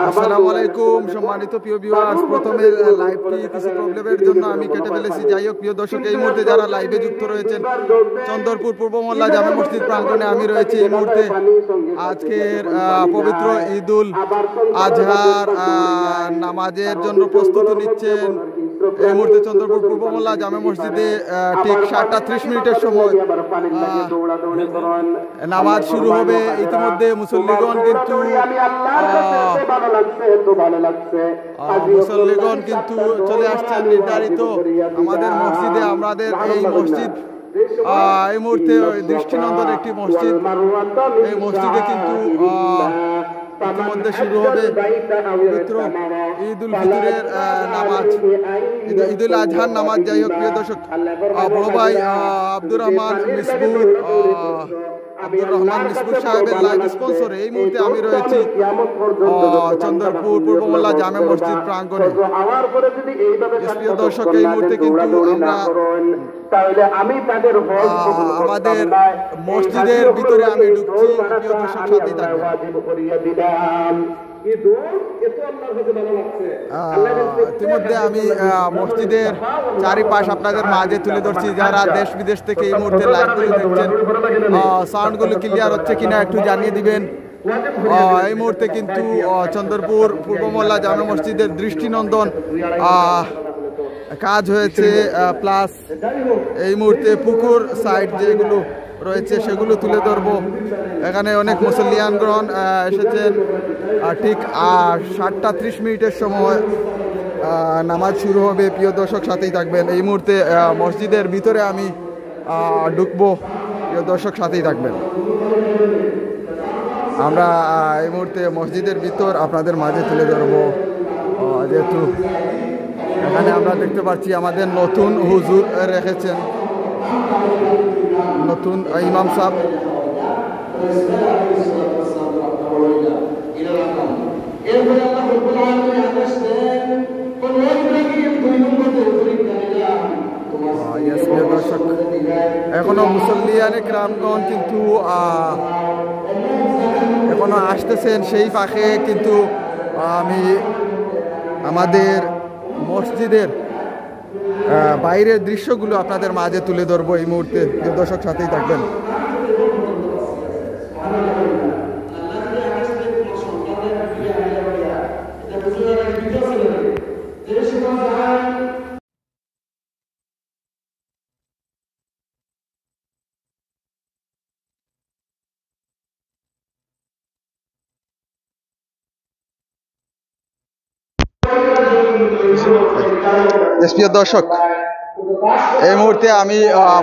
আসসালামু আলাইকুম সম্মানিত প্রিয় ভিউয়ার্স, প্রথমে লাইভটি কিছু প্রবলেমের জন্য আমি কেটে ফেলেছি। যাই হোক প্রিয় দর্শক, এই মুহূর্তে যারা লাইভে যুক্ত রয়েছেন, চন্দরপুর পূর্ব মোহল্লা জামে মসজিদ প্রাঙ্গণে আমি রয়েছি এই মুহূর্তে। আজকের পবিত্র ঈদুল আজহার নামাজের জন্য প্রস্তুতি নিচ্ছেন এই মুহূর্তে চন্দ্রপুর পূর্ব মোহল্লা জামে মসজিদে। ঠিক 7:30 সময় নামাজ শুরু হবে। ইতিমধ্যে মুসল্লিগণ কিন্তু চলে আসছেন নির্ধারিত আমাদের মসজিদে। আমাদের এই মসজিদ এই মুহূর্তে দৃষ্টিনন্দন একটি মসজিদ। এই মসজিদে কিন্তু ইতিমধ্যে শুরু হবে পবিত্র ঈদুল ফিতরের নামাজ, ঈদুল আজহার নামাজ। যাই হোক প্রিয় দর্শক, বড় ভাই আব্দুর রহমান মিসবুর সাহেবের লাইভ স্পন্সরে এই মুহূর্তে আমি রয়েছি চন্দ্রপুর পূর্ব মোহল্লা জামে মসজিদ প্রাঙ্গণে। প্রিয় দর্শক, এই মুহূর্তে কিন্তু আমরা আমাদের মসজিদের ভিতরে আমি ঢুকছি। প্রিয় দর্শক, সাথেই থাকবেন। ইতিমধ্যে আমি মসজিদের চারিপাশ আপনাদের মাঝে তুলে ধরছি। যারা দেশ বিদেশ থেকে এই মুহূর্তে লাইভগুলো দেখছেন, সাউন্ডগুলো ক্লিয়ার হচ্ছে কিনা একটু জানিয়ে দিবেন। এই মুহূর্তে কিন্তু চন্দ্রপুর পূর্ব মোহল্লা জামে মসজিদের দৃষ্টিনন্দন কাজ হয়েছে, প্লাস এই মুহূর্তে পুকুর সাইড যেগুলো রয়েছে সেগুলো তুলে ধরবো। এখানে অনেক মুসল্লিয়ানগণ এসেছেন। ঠিক 7:30 সময় নামাজ শুরু হবে। প্রিয় দর্শক, সাথেই থাকবেন। এই মুহূর্তে মসজিদের ভিতরে আমি ঢুকবো। প্রিয় দর্শক, সাথেই থাকবেন। আমরা এই মুহূর্তে মসজিদের ভিতর আপনাদের মাঝে তুলে ধরবো। যেহেতু এখানে আমরা দেখতে পাচ্ছি আমাদের নতুন হুজুর রেখেছেন, নতুন ইমাম সাহেব। এখনো মুসল্লিয়ানে কিরামগণ কিন্তু এখনো আসতেছেন। সেই ফাঁকে কিন্তু আমি আমাদের মসজিদের বাইরের দৃশ্যগুলো আপনাদের মাঝে তুলে ধরবো এই মুহূর্তে। দর্শক, সাথেই থাকবেন। প্রিয় দর্শক, এই মুহূর্তে আমি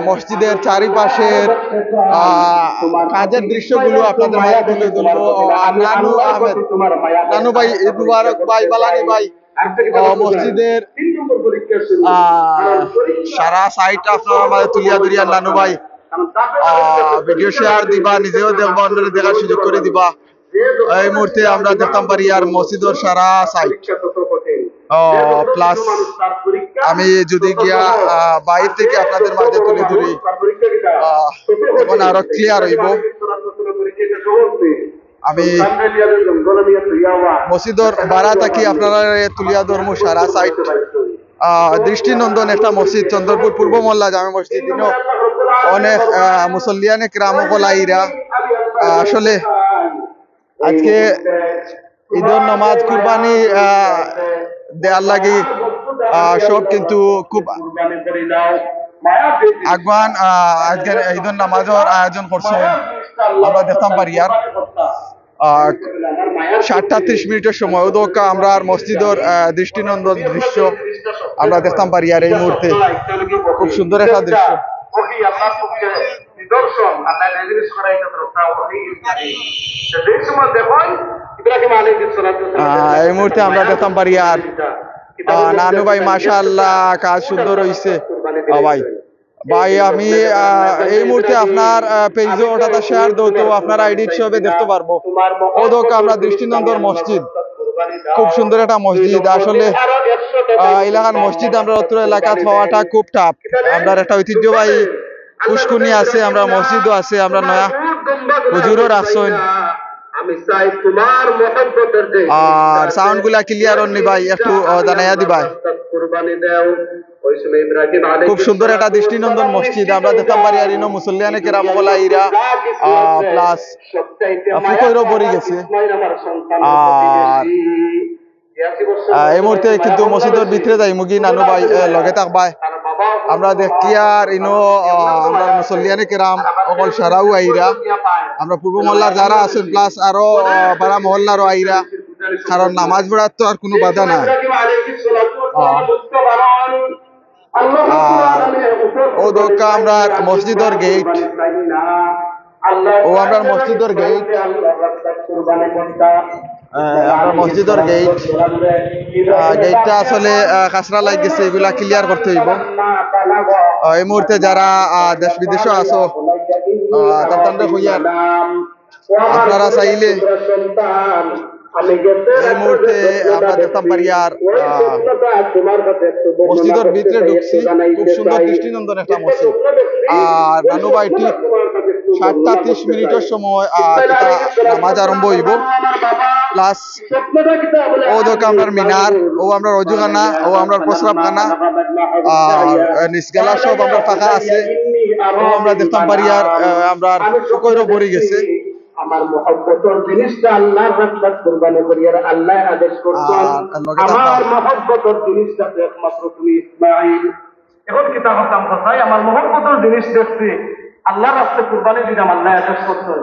মসজিদের চারিপাশের কাজের দৃশ্যগুলো আপনাদের মাঝে তুলে ধরবো। নানু আহমেদ, নানু ভাই, ঈদ মুবারক ভাই, বালানি ভাই। মসজিদের সারা সাইট আপনার মাঝে তুলিয়া ধরিয়া নানু ভাই ভিডিও শেয়ার দিবা, নিজেও দেখবা, অন্যদের দেখার সুযোগ করে দিবা। এই মুহূর্তে আমরা দেখতাম পারি আর মসজিদের সারা সাইট। প্লাস আমি যদি গিয়া বাইরে থেকে আপনাদের মাঝে তুলে ধরি, এখন আরো ক্লিয়ার হইব। আমি মসজিদের বাড়া থাকি আপনারা তুলিয়া ধরবো সারা সাইট। দৃষ্টিনন্দন একটা মসজিদ চন্দ্রপুর পূর্ব মোহল্লা জামে মসজিদ। অনেক মুসল্লিয়ানে কিরামগলাইরা আসলে আজকে ঈদের নামাজ কুরবানি দেওয়ার লাগি সব কিন্তু খুব আগুয়ান আজকের ঈদের নামাজের আয়োজন করছে। আমরা দেখতাম পারি আর 7:30 সময় ওদোকা আমরা আর মসজিদের দৃষ্টিনন্দন দৃশ্য আমরা দেখতাম পারি আর এই মুহূর্তে খুব সুন্দর একটা দৃশ্য। এই মুহূর্তে আমরা দেখতাম পারি আর নানু ভাই, মাশাআল্লাহ, কাজ সুন্দর হয়েছে ভাই। ভাই আমি এই মুহূর্তে আপনার পেজে ওটাতে শেয়ার দাও, তো আপনার আইডি হিসেবে দেখতে পারবো। ও দোকা আমরা দৃষ্টিনন্দন মসজিদ, খুব সুন্দর একটা মসজিদ। আসলে এলাকার মসজিদ আমরা অত্র এলাকা হওয়াটা খুব টাফ। আমরা একটা ঐতিহ্যবাহী পুষ্কুনি আছে, আমরা মসজিদও আছে, আমরা নয়া হুজুরও রাখছেন। আমি চাই তোমার মহব্বতের যে আর সাউন্ড গুলা ক্লিয়ার অননি ভাই একটু জানাইয়া দিবাই। কুরবানি দাও ওই সময় ইব্রাহিম আলাইহিস খুব সুন্দর একটা দৃষ্টিনন্দন মসজিদ আমরা দেখতাম পারি আর ইনো মুসল্লিয়ানে কেরাম হলা ইরা প্লাস ফুকইরও পড়ে গেছে। আর এই মুহূর্তে কিন্তু মসজিদের ভিতরে যাই মুগি নানু ভাই লগে থাকবাই আমরা দেখি আর ইনো আমরা মুসল্লিয়ানে কেরাম অকল সারাও আইরা আমরা পূর্ব মহল্লার যারা আছেন প্লাস আরো পাড়া মহল্লারও আইরা কারণ নামাজ পড়ার তো আর কোনো বাধা নাই। আর ও দোকা আমরা মসজিদের গেট ও আমরা মসজিদের গেট আমরা মসজিদের গেটটা আসলে কাঁচরা লাগ গেছে এগুলা ক্লিয়ার করতে হইব। এই মুহূর্তে যারা দেশ বিদেশে আছো তাদের হইয়ার আপনারা চাইলে এই মুহূর্তে আমরা দেখতাম পারি আর মসজিদের ভিতরে ঢুকছি খুব সুন্দর দৃষ্টিনন্দন একটা মসজিদ। আর নানু ভাই ঠিক 7:30 সময় নামাজ আরম্ভ হইব প্লাস ও দোকা আমরা মিনার ও আমরা রজুখানা ও আমরা প্রস্রাবখানা আর নিচগালা সব আমরা ফাঁকা আছে ও আমরা দেখতাম পারি আর আমরা ফুকইরও ভরে গেছে। আমার মহব্বতের জিনিসটা আল্লাহর রাহমত কুরবানি করিয়ার আল্লাহ আদেশ করছেন আমার মহব্বতের জিনিসটা একমাত্র তুমি ইসমাঈল এখন কিতাব হতাম কথাই আমার মহব্বতের জিনিস দেখছি আল্লাহর রাস্তায় কুরবানি দিলাম আল্লাহ আদেশ করছেন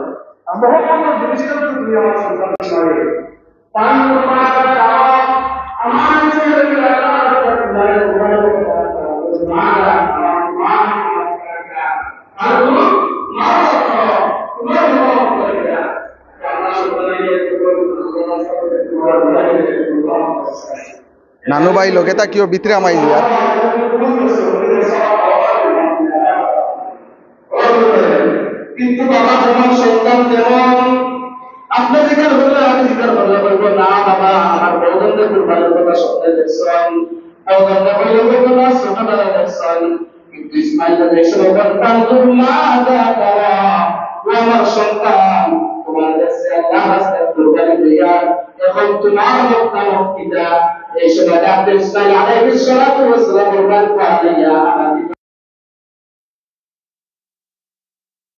মহব্বতের জিনিসটা তুমি আমার সন্তান ইসমাঈল পান কুরবানি দাও আমার ছেলে আল্লাহর রাস্তায় কুরবানি নানু ভাই লগে তা কিও ভিতরে আমাই দিয়া কিন্তু বাবা যেমন সন্তান তেমন আপনার যেখানে হলে আমি যেখানে বললে বলবো না বাবা আমার বৌদ্ধদের দুর্বলের কথা স্বপ্নে দেখছেন বৌদ্ধ হইলে বলবো না ছোটবেলায় দেখছেন কিন্তু ইসমাইল দেখছেন সন্তান মা দাদা ও আমার সন্তান তোমার কাছে আল্লাহ রাস্তায় কুরবানি দিয়া এখন তোমার মক্কা মক্কিটা এই সময় ডাক্তার ইসমাইল আলাইহিস সালাতু ওয়াস সালাম কুরবানি পাইয়া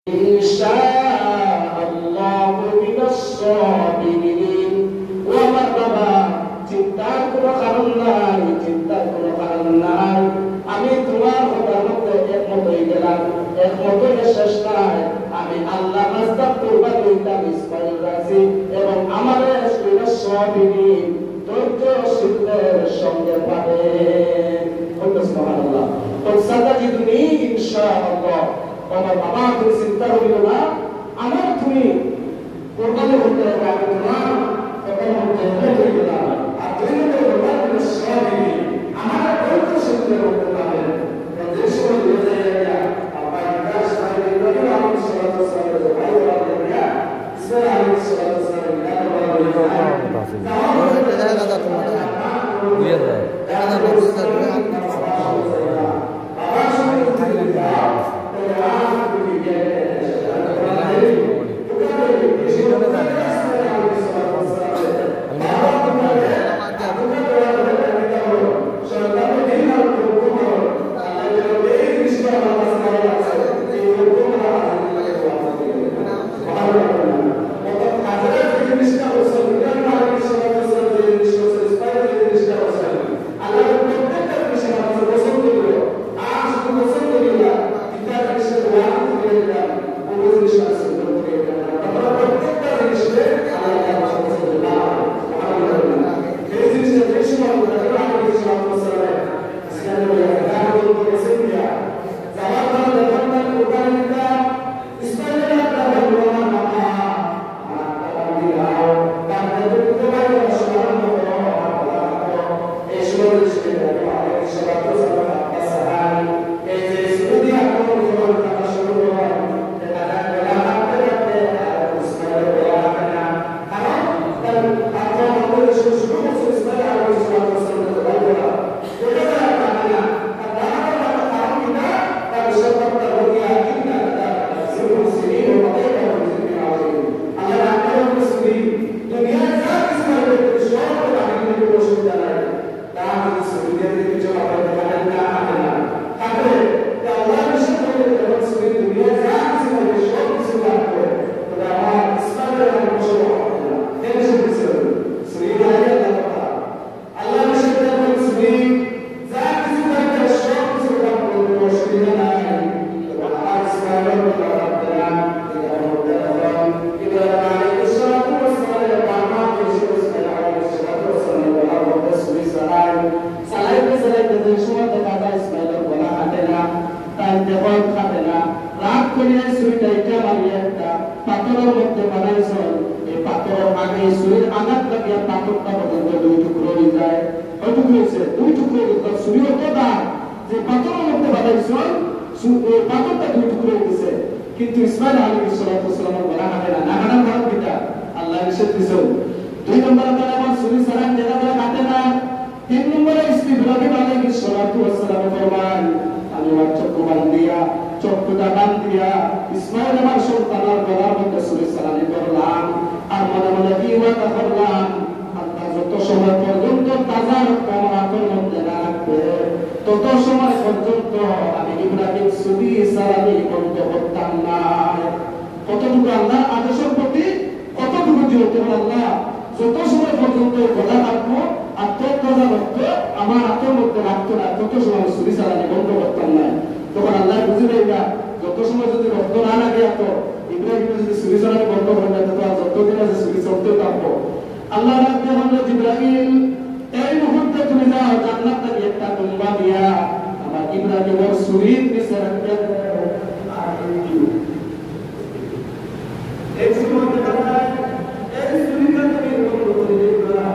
إن شاء الله من الصابرين ومرحبا চিন্তা কোনো কারণ নাই চিন্তা কোনো কারণ নাই আমি তোমার কথার মধ্যে একমত হয়ে গেলাম একমত হয়ে শেষ নাই আমি আল্লাহ রাস্তা কুরবানি দিতাম ইসমাইল রাজি এবং আমাদের সাবিরিন ধৈর্যশীলদের সঙ্গে পাবে সুবহানাল্লাহ তো সাতাজিদুনি ইনশাআল্লাহ বাবা বাবা তুমি চিন্তা করিও না আমার তুমি কোরবানি করতে হবে আমি তোমার কোরবানি করতে হইবে না আর তুমি তো কোরবানি সবই আমার ধৈর্য শিখতে করতে হবে দেশ করে দিয়ে যায় আপা ইদাস করে দিও আমি সালাত সালাত ভাই ওরা দিয়া ইসরা আলী সালাত সালাত এটা দাদা তোমার দুইয়া যায় এটা ব্যবস্থা করে লাগিয়া পাথরটা পর্যন্ত দুই টুকরো হয়ে যায়, হয়তো হয়েছে দুই টুকরো ছুরি হতো না যে পাথরের মধ্যে বাঁধাইছ ওই পাথরটা দুই টুকরো হয়ে গেছে। কিন্তু ইসমাইল আলাইহিস সালামের গলা কাটে না, না কাটার কারণ কিটা? আল্লাহ নিষেধ দিয়েছেন। 2 নম্বরে তারা আমার ছুরি ছাড়া কেনা গলা কাটে না। 3 নম্বরে ইব্রাহিম আলাইহিস সালাম ফরমান, আমি আমার চক্ষু বান দিয়া চক্ষুটা বান দিয়া ইসমাইল আমার সন্তানের গলার মধ্যে ছুরি চালানি করলাম, আর মনে মনে কি ওয়াদা করলাম, আল্লাহ যত সময় পর্যন্ত তাজা রক্ত আমার হাতের মধ্যে না রাখবে তত সময় পর্যন্ত আমি ইব্রাহিম ছুরি চালানি বন্ধ করতাম না। কতটুকু আল্লাহ আদেশের প্রতি কতটুকু জিরতে আল্লাহ যত সময় পর্যন্ত গলা রাখবো আর তোর তাজা রক্ত আমার হাতের মধ্যে রাখতো না তত সময় ছুরি চালানি বন্ধ করতাম না। তখন আল্লাহ বুঝে নেইবা যত সময় যদি রক্ত না লাগে এত ইব্রাহিম যদি ছুরি চালানি বন্ধ করে দেয় তত যতদিন আছে ছুরি চলতে থাকবো। আল্লাহ রাখতে বললো, ইব্রাহিম এই মুহূর্তে তুমি যাও জান্নাত থেকে একটা দুম্বা দিয়া আমার ইব্রাহিমের ছুরির নিচে রাখতে আর এই সময় দেখা যায় এই ছুরিটা তুমি বন্ধ করে দিবা।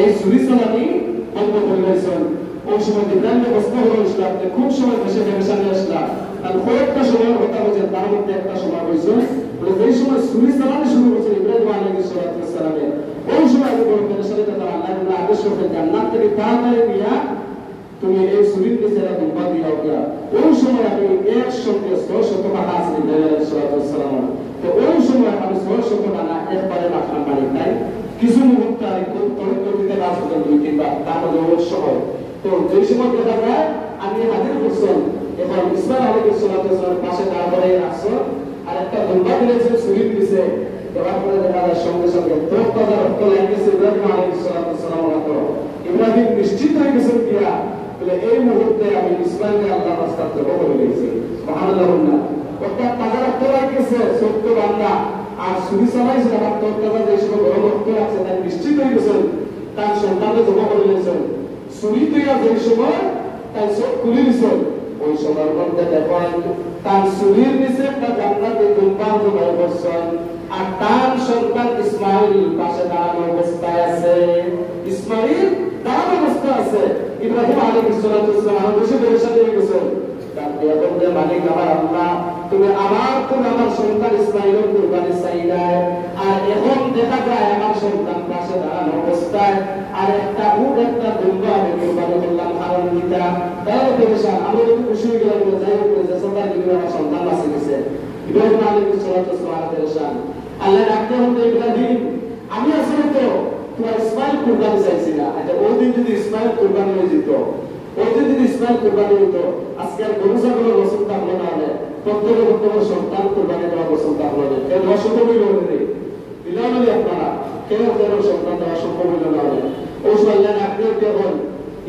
এই ছুরি চালানি বন্ধ করে দিয়েছেন। ওই সময় ইব্রাহিম অবস্থা হলো ইসলাম খুব সময় দেশে পেরেশানি আসলাম, আর কয়েকটা সময়ের কথা বলছেন তার মধ্যে একটা সময় হয়েছে বলে যেই সময় ছুরি চালানি শুরু করছেন ইব্রাহিম আলাইহিস সালামে ওই সময় আমি বড় পেরেশানিতে তারা আল্লাহ আদেশ করতেন জান্নাত থেকে তাড়াতাড়ি নিয়ে তুমি এই ছুরির নিচে দুম্বা দিয়াও গিয়া। ওই সময় আমি একসঙ্গে 600 টাকা হাসি ইব্রাহিম সালাম, তো ওই সময় আমি 600 টাকা না একবারে মাথা পানি তাই কিছু মুহূর্তে আমি খুব তরিতে কাজ করতাম 2-3 বার, তারপরে ওই সময় তো যে সময় দেখা যায় আমি হাজির করছেন এখন ইসমাইল আলাইহিস সালামের পাশে তারপরে আসছো আর একটা দুম্বা দিয়েছে ছুরির নিচে দেওয়ার পরে দেখা যায় সঙ্গে সঙ্গে তোর কথা রক্ত লাগিয়েছে ইব্রাহিম আলাইহিস সালামের হাতে। ইব্রাহিম নিশ্চিত হয়ে গেছেন কিয়া বলে এই মুহূর্তে আমি ইসমাইলকে আল্লাহর রাস্তায় জব করে দিয়েছি। সুবহানাল্লাহ। অর্থাৎ তাজা রক্ত লাগিয়েছে সত্য বান্দা আর ছুরি চালাইছে আমার তোর কথা যে সময় গরম রক্ত আছে তাই নিশ্চিত হয়ে গেছেন তার সন্তানকে জব করে দিয়েছেন। ছুরি তৈরি যে সময় তাই সব খুলে দিয়েছেন ওই সময়ের মধ্যে দেখেন তার ছুরির নিচে একটা জান্নাতে দুম্বা জবাই করছেন আর তার সন্তান ইসমাইল পাশে দাঁড়ানো অবস্থায় আছে। ইসমাইল দাঁড়ানো অবস্থা আছে, ইব্রাহিম আলাইহিস সালাম বসে পেরেশানি হয়ে গেছেন। তার দিয়া বলতে মালিক আমার আল্লাহ তুমি আমার সন্তান ইসমাইলের কুরবানি চাইলাই আর এখন দেখা যায় আমার সন্তান পাশে দাঁড়ানো অবস্থায় আর একটা উট একটা দুম্বা আমি কুরবানি করলাম কারণ নিতা তাহলে পেরেশান। আমি একটু খুশি হয়ে গেলাম যাই হোক যে সন্তান কিন্তু আমার সন্তান বাঁচে গেছে। ইব্রাহিম আলাইহিস সালাম পেরেশান। আল্লাহ ডাকতে হতে ইব্রাহিম আমি আসলে তো তোমার ইসমাইল কুরবানি চাইছি না, আচ্ছা ওই দিন যদি ইসমাইল কুরবানি হয়ে যেত ওই দিন যদি ইসমাইল কুরবানি হতো আজকে আর গরু ছাগলের রসুন থাকলো না হলে প্রত্যেকের বর্তমানে সন্তান কুরবানি দেওয়া রসুন থাকলো না কেউ দেওয়া সম্ভব হইল নেই দিলাম আপনারা কেউ কেন সন্তান দেওয়া সম্ভব হইল না হলে ওই সময় আপনিও কেবল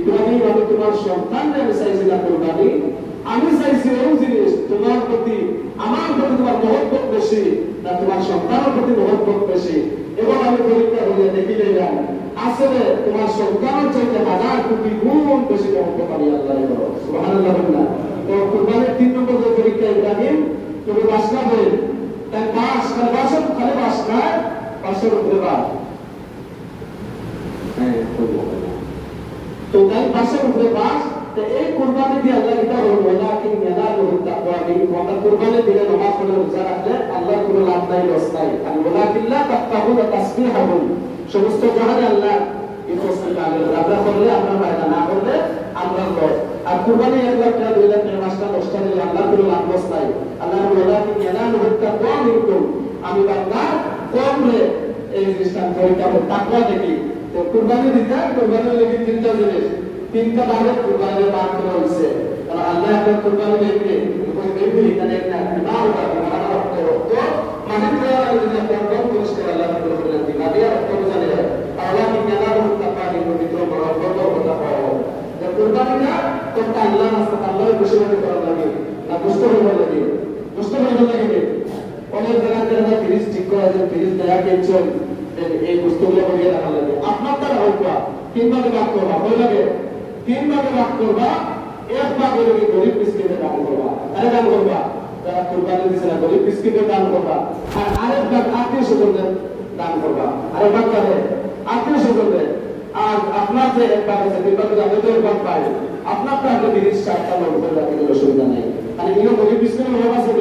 ইব্রাহিম আমি তোমার সন্তান আমি চাইছি না কুরবানি, আমি চাইছি ওই জিনিস তোমার প্রতি আমার প্রতি তোমার মহব্বত বেশি না তোমার সন্তানের প্রতি মহব্বত বেশি। এবং আমি পরীক্ষা করে দেখি নিলাম আসলে তোমার সন্তানের চাইতে 1000 কোটি গুণ বেশি মহব্বত আমি আল্লাহর করো। সুবহানাল্লাহ। তো কুরবানির 3 নম্বর যে পরীক্ষা ইব্রাহিম তুমি বাসনা বলেন তাই বাস খালি বাসন খালি বাস খায় বাসের উপরে বাস তো তাই বাসের উপরে বাস তো এই কুরবানি দিয়ে আল্লাহ এটা বলবো ওয়ালাকিন ইয়ানালুহু তাকওয়া মিনকুম আমরা কুরবানি দিলে নামাজ পড়ে রোজা রাখলে আল্লাহর কোনো লাভ নাই লস নাই আর ওয়ালাকিল্লাহ তাকওয়া তাসবিহুন সমস্ত জাহানে আল্লাহ এই প্রশ্নটা আমরা করলে আমরা ফায়দা না করলে আমরা লস। আর কুরবানি 1 লাখ টাকা 2 লাখ টাকা 5টা 10টা দিলে আল্লাহর কোনো লাভ লস নাই। আল্লাহ ওয়ালাকিন ইয়ানালুহু তাকওয়া মিনকুম আমি বান্দা কমরে এই জিনিসটা পরীক্ষা তাকওয়া দেখি তো কুরবানি দিতে কুরবানি লাগি 3টা জিনিস 3টা ভাগে কুরবানি বাদ করা হয়েছে কারণ আল্লাহ একটা কুরবানি দেখবে ওই বেবি এখানে একটা নাও থাকে মারা রক্ত রক্ত মানে দেওয়া যদি আপনার কম পরিষ্কার আল্লাহ বলেন দিবা দিয়া রক্ত জানে আল্লাহ কি মেলা রক্ত পানি পবিত্র বরকত কথা পাওয়া যে কুরবানিটা তো আল্লাহ রাস্তা আল্লাহ বসে করা লাগে না দুষ্ট হয়ে লাগে দুষ্ট হয়ে লাগে অনেক জায়গাতে ফ্রিজ ঠিক করা যে ফ্রিজ দেয়া কেছন এই বস্তুগুলো বলিয়ে রাখা লাগে আপনার দ্বারা হয়তো তিন ভাগে ভাগ করবা, কয় ভাগে? তিন ভাগে ভাগ করবা। এক ভাগ হলো গরিব মিসকিনের দান করবা, আরে দান করবা যারা কুরবানি দিছে না, গরিব মিসকিনের দান করবা। আর আরেক ভাগ আত্মীয় স্বজনদের দান করবা, আরেক ভাগ কারে? আত্মীয় স্বজনদের। আর আপনার যে এক ভাগ আছে, তিন ভাগে আমি তো এক ভাগ পাই, আপনার তো আপনি 30-40টা লোক করে রাখতে গেলে অসুবিধা নেই। মানে এগুলো গরিব মিসকিনের লোক আছে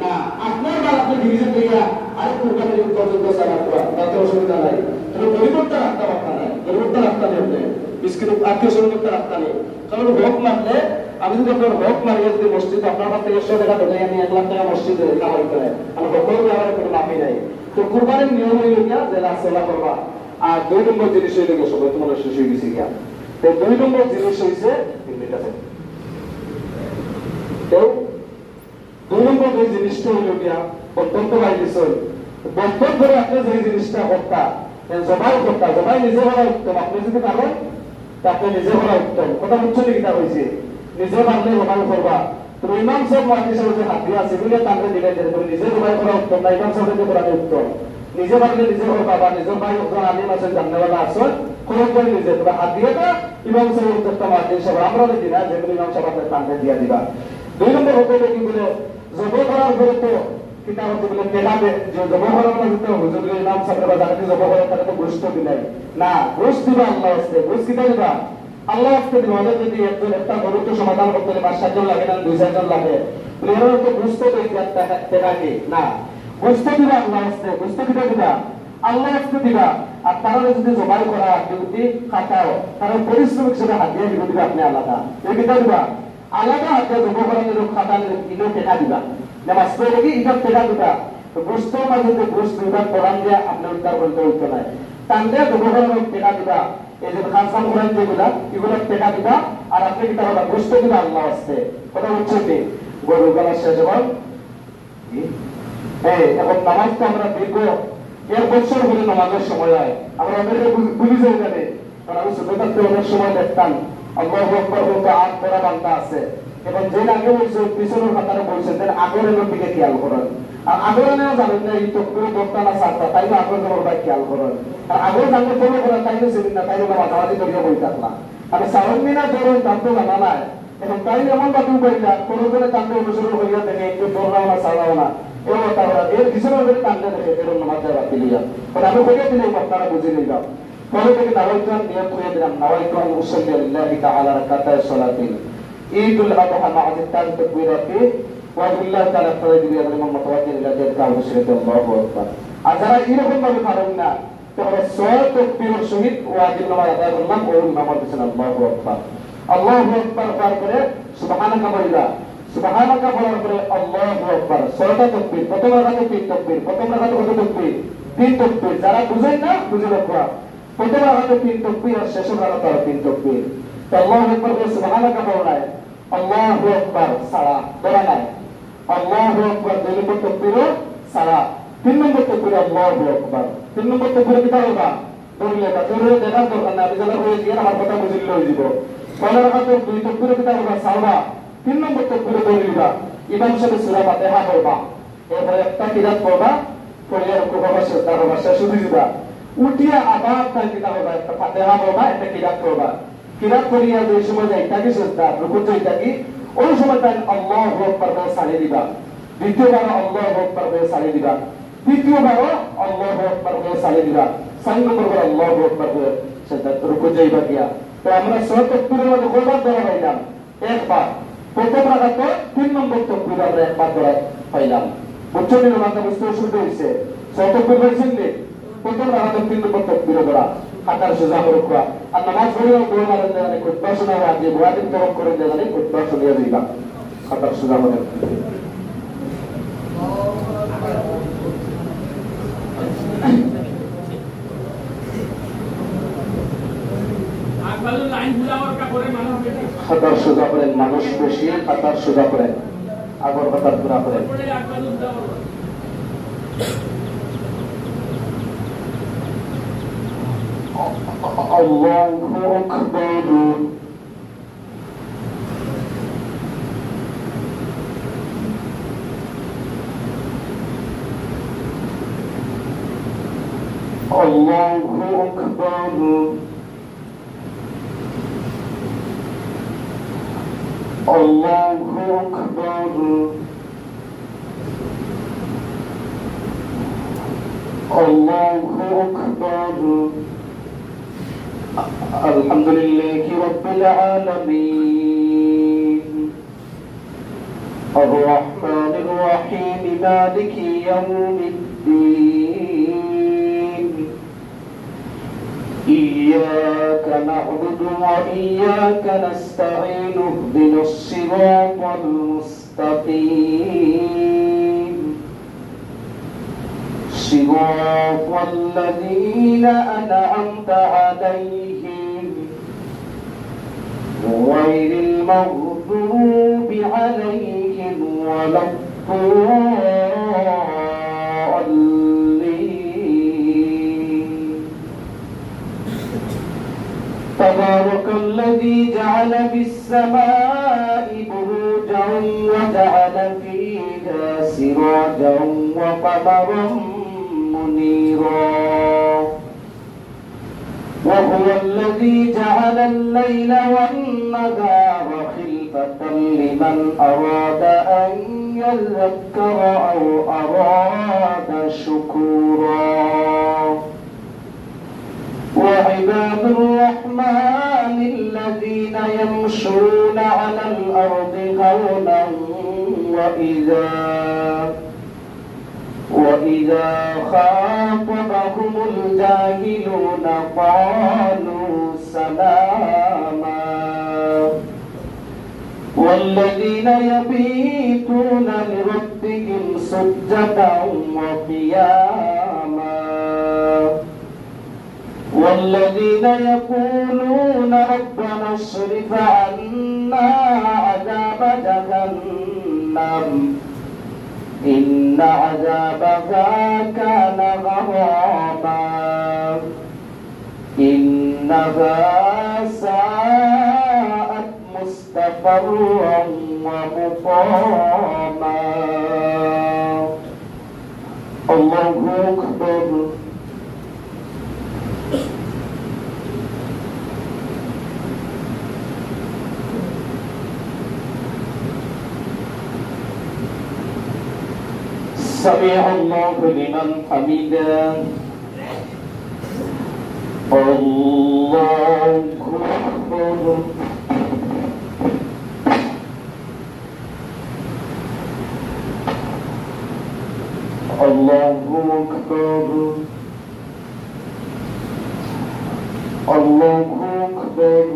না, আপনার ভাগ আপনি ডিভিশন দিয়ে আরেক কুরবানির পর্যন্ত চালান করা, তাতে অসুবিধা নাই। গরিবটা রাখতে পারতা নাই, গরিবটা রাখতে নেই, মিসকিন আত্মীয় স্বজনটা রাখতে নেই। কারণ হক মারলে, আমি যদি আপনার হক মারিয়ে যদি মসজিদ আপনার হাত থেকে 100 টাকা ঢোকাই আমি 1 লাখ টাকা মসজিদে কামাই করে, আমার হকের ব্যাপারে কোনো লাভই নাই। তো কুরবানির নিয়ম হইল গিয়া যে রাসেলা করবা। আর 2 নম্বর জিনিস হইল গিয়া, সবাই তোমার শেষ হয়ে গেছে গিয়া। তো 2 নম্বর জিনিস হইছে তো 2 নম্বর যে জিনিসটা হইল গিয়া অত্যন্ত বাইলিস হইল। বছর ধরে আপনি যে জিনিসটা করতা, জবাই করতা, জবাই নিজে করা উত্তম। আপনি যদি পারেন তা আপনি নিজে করা উত্তম। কথা বুঝছো নাকি? তা হয়েছে নিজে পারলে জবাই করবা। তুমি ইমাম সাহেব মাটি সাহেব যে হাত দিয়ে আছে এগুলো তাকে দিলে তুমি নিজে জবাই করা উত্তম না, ইমাম সাহেবকে করা উত্তম। নিজে পারলে নিজে করবা, বা নিজের ভাই একজন আলিম আছেন জাননেওয়ালা আসন খরচ করে নিজে তোমার হাত দিয়ে তা ইমাম সাহেব উত্তরটা মাটি সাহেব আমরা দেখি না, যেগুলো ইমাম সাহেব আপনার তাকে দিয়ে দিবা। 2 নম্বর হতে কি বলে জবাই করার পরে তো কিতাব বলে পেলাবে যে জবাই করার না দিতে হুজুর ইমাম সাহেব বা যারা জবাই করে তারা তো গোশত দিলাই না, গোশত দিবা আল্লাহ আছে, গোশত কিটা দিবা আল্লাহ আছে। দিবালে যদি একজন একটা গরুত্ব সমাধান করতে হলে 5-7 জন লাগে না, 2-4 জন লাগে, প্লেয়ারের তো গোশত তো টাকা না, গোশত দিবা আল্লাহ আছে, গোশত কিটা দিবা আল্লাহ আছে দিবা। আর তারা যদি জবাই করা যদি খাটাও তারা পরিশ্রমিক হিসেবে হাত দিয়ে দিবা আপনি আলাদা, এই কিটা দিবা আলাদা হাত দিয়ে জবাই করার খাটালে ইনো টাকা দিবা, নামাজ পড়ে কি এটা টাকা দিবা। তো গোশত মাঝে গোশত দিবা কোরআন দিয়ে আপনি উদ্ধার করতে হইতো না, তাহলে জবাই করার টাকা দিবা। এই যে খানসান কোরআন যেগুলা এগুলো টাকা দিবা। আর আপনি কিটা হলো গোশত দিবা আল্লাহ আছে। কথা হচ্ছে কি গরু গলা শেষ হল এখন নামাজ তো আমরা দীর্ঘ 1 বছর হলে নামাজের সময় হয়, আমরা অনেকে ভুলি যাই জানে। কারণ আমি ছোট থাকতে অনেক সময় দেখতাম আল্লাহু আকবার বলতে আট পড়া বান্ধা আছে, এবং যে আগে বলছে পিছনের কাতারে বলছেন তাহলে আগরের দিকে খেয়াল করেন। আর আগরে নেওয়া জানেন না এই তকবির দোকটা না সারটা, তাই না আগর জবর ভাই খেয়াল করেন। আর আগর জানলে ফলো করেন তাই না সেদিন না, তাই না মাঝামাঝি করিয়া বই থাকলাম। আর সারণী না ধরুন তার তো জানা নাই, এখন তাই এমন বাতিল করিলা কোনো জনে কান্দে অনুসরণ করিয়া দেখে একটু দৌড়াও না সারাও না, এবং তারা এর পিছনে কান্দে দেখে এরকম নামাজ বাতিলিয়া। কারণ আমি করিয়া দিলে আপনারা বুঝে নিলাম। পরে থেকে নাওয়াইতাম নিয়ত করে দিলাম নাওয়াইতাম মুসল্লি আল্লাহি তাআলা রাকাতায় সালাতিন ঈদুল আযহা মা'আ তাকবীরাতি ওয়া বিল্লাহি তাআলা ফারাইদি এবং মুতাওয়াক্কিল ইলা যালিকা মুশরিকুন আল্লাহু আকবার। আর যারা এরকম ভাবে পারেন না তাহলে 6 তাকবীরের সহিত ওয়াজিব নামাজ আদায় করলাম ও ইমামের পিছনে আল্লাহু আকবার আল্লাহু আকবার পার করে সুবহানাকা বলিলা, সুবহানাকা বলার পরে আল্লাহু আকবার 6টা তাকবীর। প্রথম রাকাতে 3 তাকবীর, প্রথম রাকাতে কত তাকবীর? 3 তাকবীর। যারা বুঝেন না বুঝে রাখবা, প্রথম রাকাতে 3 তাকবীর আর শেষ রাকাতে 3 তাকবীর। তো আল্লাহু আকবার করে সুবহানাকা বলায় আল্লাহু আকবার সারা বলা নাই, আল্লাহু আকবার 2 নম্বর তাকবীরও সারা, 3 নম্বর তাকবীর আল্লাহু আকবার। 3 নম্বর তাকবীর কি করবা? ধরলে বা ধরে দেখার দরকার না, আমি যারা হয়ে গিয়ে আমার কথা বুঝিলে হয়ে যাব। পয়লা রাকাতে 2 তাকবীর কি করবা? সারবা। 3 নম্বর তাকবীর ধরিবা, ইমাম সাহেব সূরা ফাতিহা পড়বা, এরপরে একটা কিরাত পড়বা, পড়িয়া রুকু করবা, সিজদা করবা, শেষ হয়ে যাবা। উঠিয়া আবার তাই কি করবা? একটা ফাতিহা পড়বা, একটা কিরাত পড়বা। কিরাত করিয়া যে সময় যাইতা কি সিজদা রুকু যাইতা কি ওই সময় তাই আল্লাহু আকবার বলে সারিয়ে দিবা। দ্বিতীয়বার আল্লাহু আকবার বলে সারিয়ে দিবা, তৃতীয়বারও আল্লাহু আকবার বলে সারিয়ে দিবা, 4 নম্বর করে আল্লাহু আকবার বলে সিজদা রুকু যাইবা গিয়া। তো আমরা 6 তাকবীরের মধ্যে কয়বার ধরা পাইলাম? একবার। প্রথম রাকাতে 3 নম্বর তাকবীর আমরা একবার ধরা পাইলাম। বুঝছেন না? মাথা বুঝতে অসুবিধা হয়েছে? 6 তাকবীর হয়েছেন নি? প্রথম রাকাতে 3 নম্বর তাকবীর ধরা হাতার সোজা রুকু। আর নামাজ পড়িয়া দোয়া মারেন দেওয়া কুতবা শোনা আগে মুয়াজ্জিন তরক করে দেওয়া কুতবা শুনিয়া দিবা হাতার সোজা করে। হাতার সোজা করেন, মানুষ বসিয়ে হাতার সোজা করেন, আগর হাতার পুরা করেন। আল্লাহু আকবার। আল্লাহু আকবার। الله أكبر الله أكبر الحمد لله رب العالمين الرحمن الرحيم مالك يوم الدين إياك نعبد وإياك نستعين اهدنا الصراط المستقيم صراط الذين أنعمت عليهم غير المغضوب عليهم ولا الضالين تبارك الذي جعل في السماء بروجا وجعل فيها سراجا وقمرا منيرا وهو الذي جعل الليل والنهار خلفة لمن أراد أن يذكر أو أراد شكورا وعباد الرحمن الذين يمشون على الأرض هونا وإذا خاطبهم الجاهلون قالوا سلاما والذين يبيتون لربهم سجدا وقياما والذين يقولون ربنا اصرف عنا عذاب جهنم إن عذابها كان غراما إنها ساءت مستقرا ومقاما الله أكبر سمع الله لمن حمده الله أكبر الله أكبر الله أكبر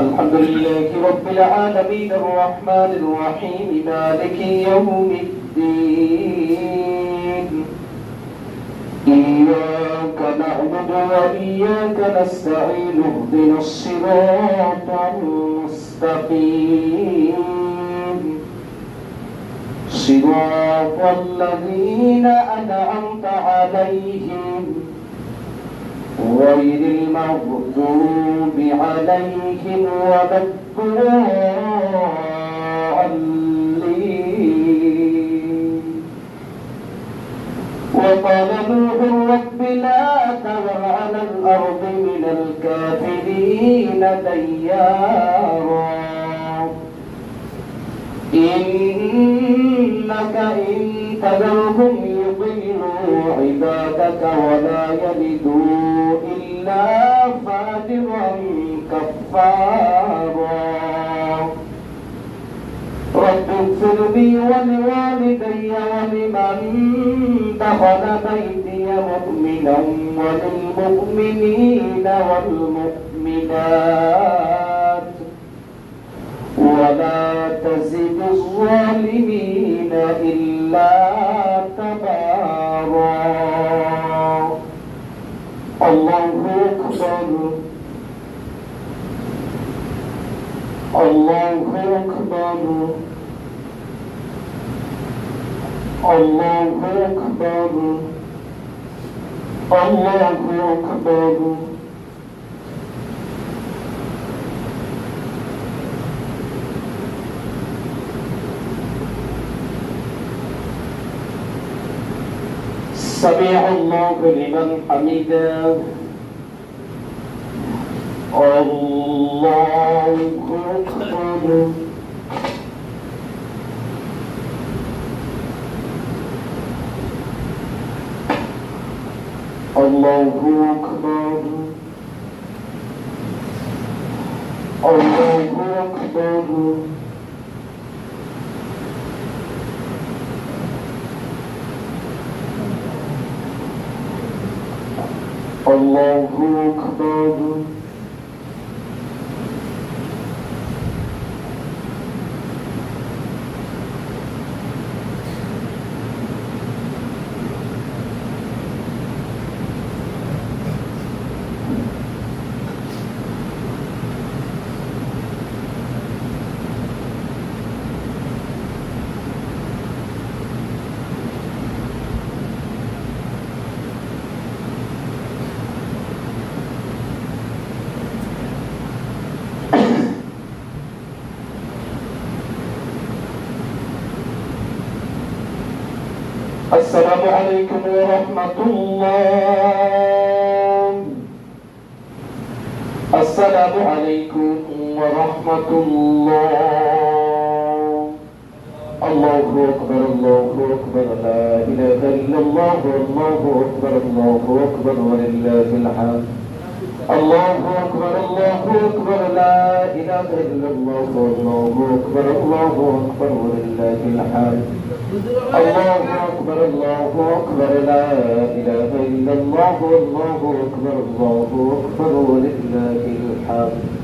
الحمد لله رب العالمين الرحمن الرحيم مالك يوم الدين إياك نعبد وإياك نستعين اهدنا الصراط المستقيم صراط الذين أنعمت عليهم غير المغضوب عليهم ولا الضالين وقال نوح رب لا تذر على الأرض من الكافرين ديارا إنك إن تذرهم يضلوا عبادك ولا يلدوا إلا فاجرا كفارا رب اغفر لي ولوالدي ولمن دخل بيتي مؤمنا وللمؤمنين والمؤمنات ولا تزد الظالمين إلا تبارا الله أكبر الله أكبر الله أكبر الله أكبر سمع الله لمن حمده الله أكبر الله أكبر الله أكبر الله أكبر السلام عليكم ورحمة الله السلام عليكم ورحمة الله الله أكبر الله أكبر لا إله إلا الله الله أكبر الله أكبر ولله الحمد الله أكبر لا إله إلا الله الله أكبر ولله الحمد الله أكبر لا إله إلا الله الله أكبر ولله الحمد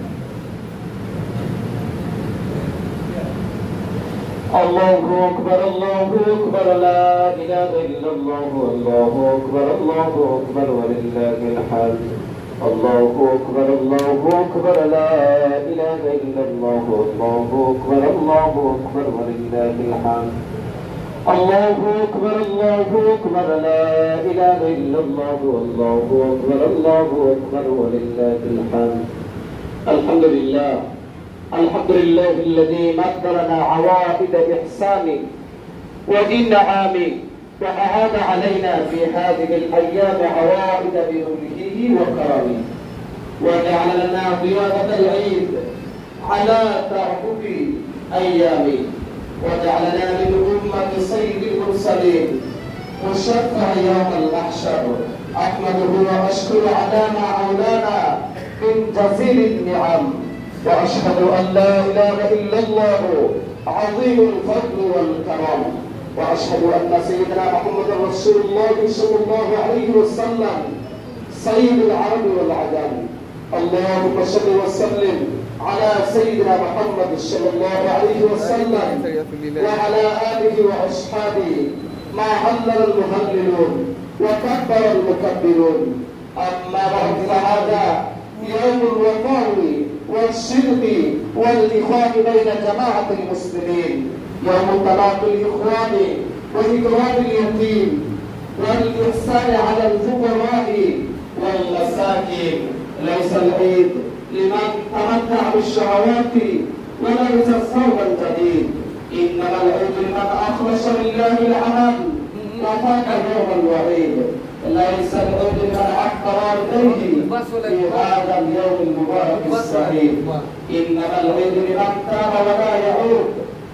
الله أكبر لا إله إلا الله الله أكبر ولله الحمد الله أكبر لا إله إلا الله الله أكبر ولله الحمد الله أكبر لا إله إلا الله الله أكبر ولله الحمد الحمد لله الذي مقدرنا عوائد إحسانه وإنعامه وأعاد علينا في هذه الأيام عوائد بنعمه وكرمه وجعل لنا ضيافة العيد على تعقب أيامه وجعلنا من أمة سيد المرسلين مشفع يوم المحشر أحمده وأشكر على ما أولانا من جزيل النعم وأشهد أن لا إله إلا الله عظيم الفضل والكرم وأشهد أن سيدنا محمد رسول الله صلى الله عليه وسلم سيد العرب والعجم اللهم صل وسلم على سيدنا محمد صلى الله عليه وسلم وعلى آله وأصحابه ما هلل المهللون وكبر المكبرون أما بعد فهذا يوم الوفاء والصدق والإخاء بين جماعة المسلمين يوم طلاق الإخوان وإكرام اليتيم والإحسان على الفقراء والمساكين ليس العيد لمن تمتع بالشهوات ولبس ثوبا جديد إنما العيد لمن أخلص لله العمل وفاق يوم الوعيد ليس العيد لمن عقر والديه في هذا اليوم المبارك السعيد إنما العيد لمن تاب ولا يعود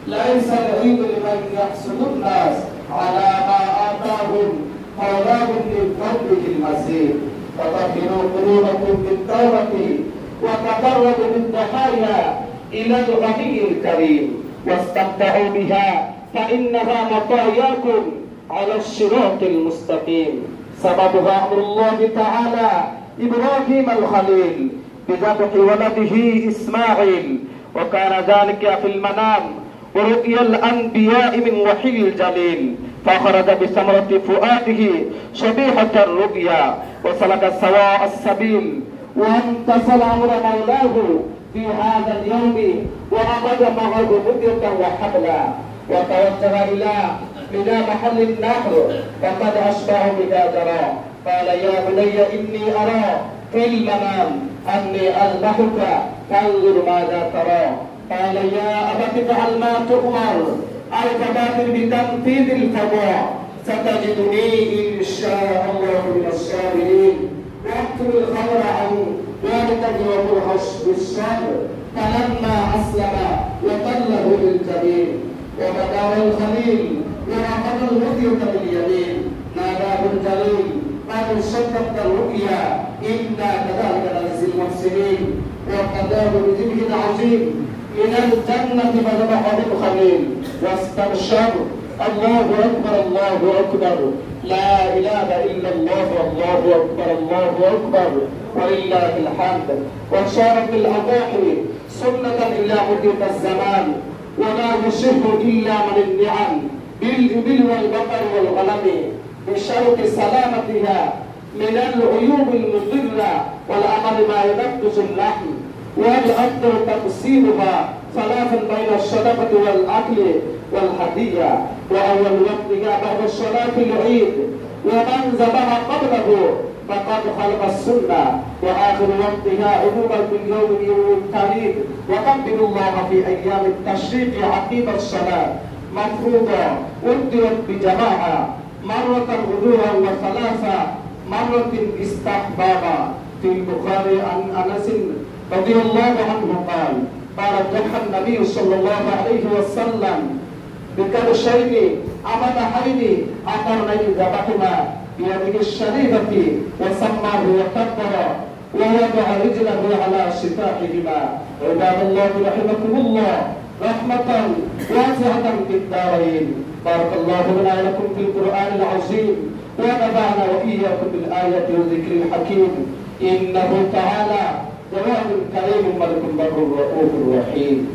ليس العيد لمن يحسد الناس على ما آتاهم مولاهم من فضله المزيد فطهروا قلوبكم بالتوبة وتقربوا بالضحايا إلى الغني الكريم واستمتعوا بها فإنها مطاياكم على الصراط المستقيم سببها أمر الله تعالى إبراهيم الخليل بذبح ولده إسماعيل وكان ذلك في المنام ورؤيا الأنبياء من وحي الجليل فخرج بثمرة فؤاده شبيحة الرؤيا وسلك سواء السبيل وامتثل أمر مولاه في هذا اليوم وأخذ معه مدية وحبلا وتوجه إلى محل النحر فقد أشبه بجادرا قال يا بني إني أرى في المنام أني أذبحك فانظر ماذا ترى قال يا أبت افعل ما تؤمر أو فبادر بتنفيذ القضاء ستجدني إن شاء الله من الصابرين. واكتب الخبر عن ذلك وابرهش بالصبر فلما أسلم وتله للجبين وبداه الخليل وأخذ الهدية باليمين ناداه الجليل قد صدقت الرؤيا إنا كذلك نجزي المحسنين وقداه بذبح عظيم من الجنة فذبح بالخليل واستبشر الله أكبر الله أكبر لا إله إلا الله الله أكبر الله أكبر ولله الحمد. وصارت الأضاحي سنة إلا مدة الزمان ولا يصح إلا من النعم بالإبل والبقر والغنم بشرط سلامتها من العيوب المضرة والأمر ما ينقص اللحم والأفضل تقسيمها ثلاثا بين الصدقة والأكل والهدية وأول وقتها بعد صلاة العيد ومن ذبح قبله فقد خلق السنة وآخر وقتها عموما باليوم يوم التاريخ وقبل الله في أيام التشريق عقيب الصلاة مفروضة أدرت بجماعة مرة غدوها وثلاثة مرة استحبابا. في البخاري عن أنس رضي الله عنه قال ضحى النبي صلى الله عليه وسلم بكبشين عمدحين أقرنين ذبحهما بيده الشريفة وسماه وكبر ووضع رجله على شفاحهما. عباد الله رحمكم الله رحمة واسعة في الدارين. بارك الله لنا ولكم في القرآن العظيم ونفعنا وإياكم بالآية والذكر الحكيم إنه تعالى جواد كريم ملك بر رؤوف رحيم.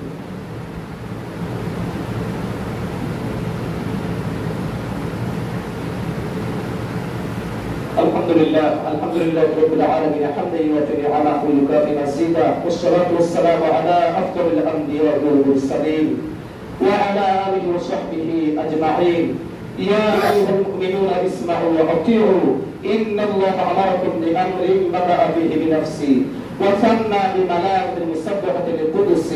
الحمد لله رب العالمين حمدا يوافي على كل كاف مزيدا والصلاة والسلام على أفضل الأنبياء والمرسلين وعلى آله وصحبه أجمعين. يا أيها المؤمنون اسمعوا وأطيعوا إن الله أمركم بأمر بدأ به بنفسي وثنى بملائكة المسبحة للقدس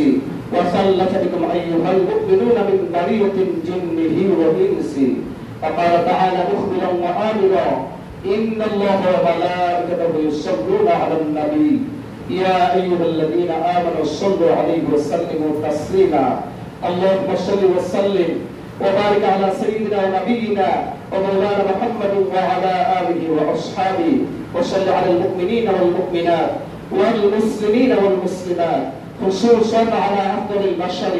وثلث بكم أيها المؤمنون من برية جنه وإنس. فقال تعالى مخبرا وآمرا إن الله وملائكته يصلون على النبي يا أيها الذين آمنوا صلوا عليه وسلموا تسليما. اللهم صل وسلم وبارك على سيدنا ونبينا ومولانا محمد وعلى آله وأصحابه وصل على المؤمنين والمؤمنات والمسلمين والمسلمات خصوصا على أفضل البشر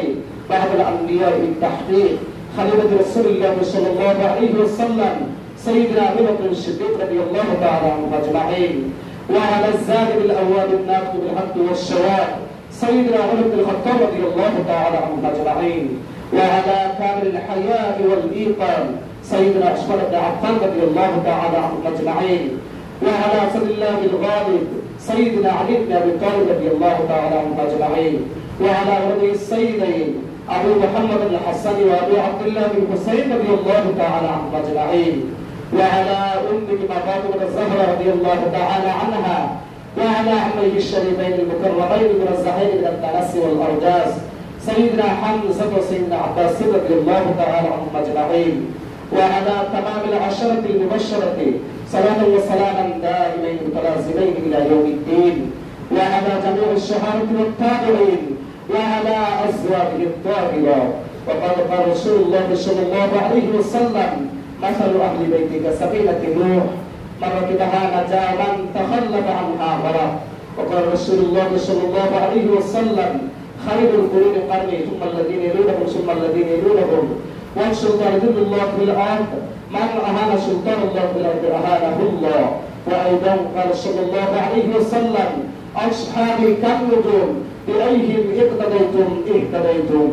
بعد الأنبياء بالتحقيق خليفة رسول الله صلى الله عليه وسلم سيدنا أبي بكر الصديق رضي الله تعالى عنه أجمعين وعلى الزاهد الأواب الناطق بالحق والصواب سيدنا عمر بن الخطاب رضي الله تعالى عنه أجمعين وعلى كامل الحياة والإيقان سيدنا عثمان بن عفان رضي الله تعالى عنه أجمعين وعلى سيد الله الغالب سيدنا علي بن أبي طالب رضي الله تعالى عنه أجمعين وعلى ولدي السيدين أبو محمد بن الحسن وأبي عبد الله بن حسين رضي الله تعالى عنه أجمعين وعلى أمهما فاطمة الزهرة رضي الله تعالى عنها وعلى عميه الشريفين المكرمين المنزهين من الدنس والأرجاس سيدنا حمزة وسيدنا عباس رضي الله تعالى عنهم أجمعين وعلى تمام العشرة المبشرة صلاة وسلاما دائمين متلازمين إلى يوم الدين وعلى جميع الشهادة والتابعين وعلى أزواجه الطاهرات. وقال قال رسول الله صلى الله عليه وسلم مثل أهل بيتك سفينة نوح من ركبها نجا من تخلف عنها غرق. وقال رسول الله صلى الله عليه وسلم خير القرون قرني ثم الذين يلونهم ثم الذين يلونهم والسلطان ذل الله في الأرض من أهان سلطان الله في الأرض أهانه الله. وأيضا قال صلى الله عليه وسلم أصحابي كالنجوم بأيهم اقتديتم اهتديتم.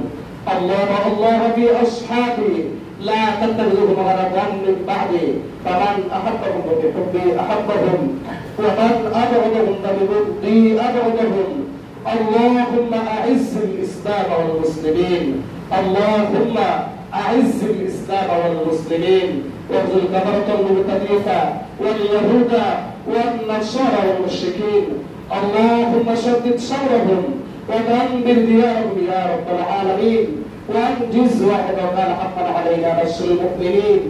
الله في أصحابي لا تتخذوهم غرضا من بعدي فمن أحبهم وبحبي أحبهم ومن أبعدهم فببغضي أبعدهم. اللهم أعز الإسلام والمسلمين اللهم أعز الإسلام والمسلمين واخذل الكفرة المبتدئة واليهود والنصارى والمشركين. اللهم شدد شرهم ودمر ديارهم يا رب العالمين وانجز وحده وكان حقا علينا نصر المؤمنين.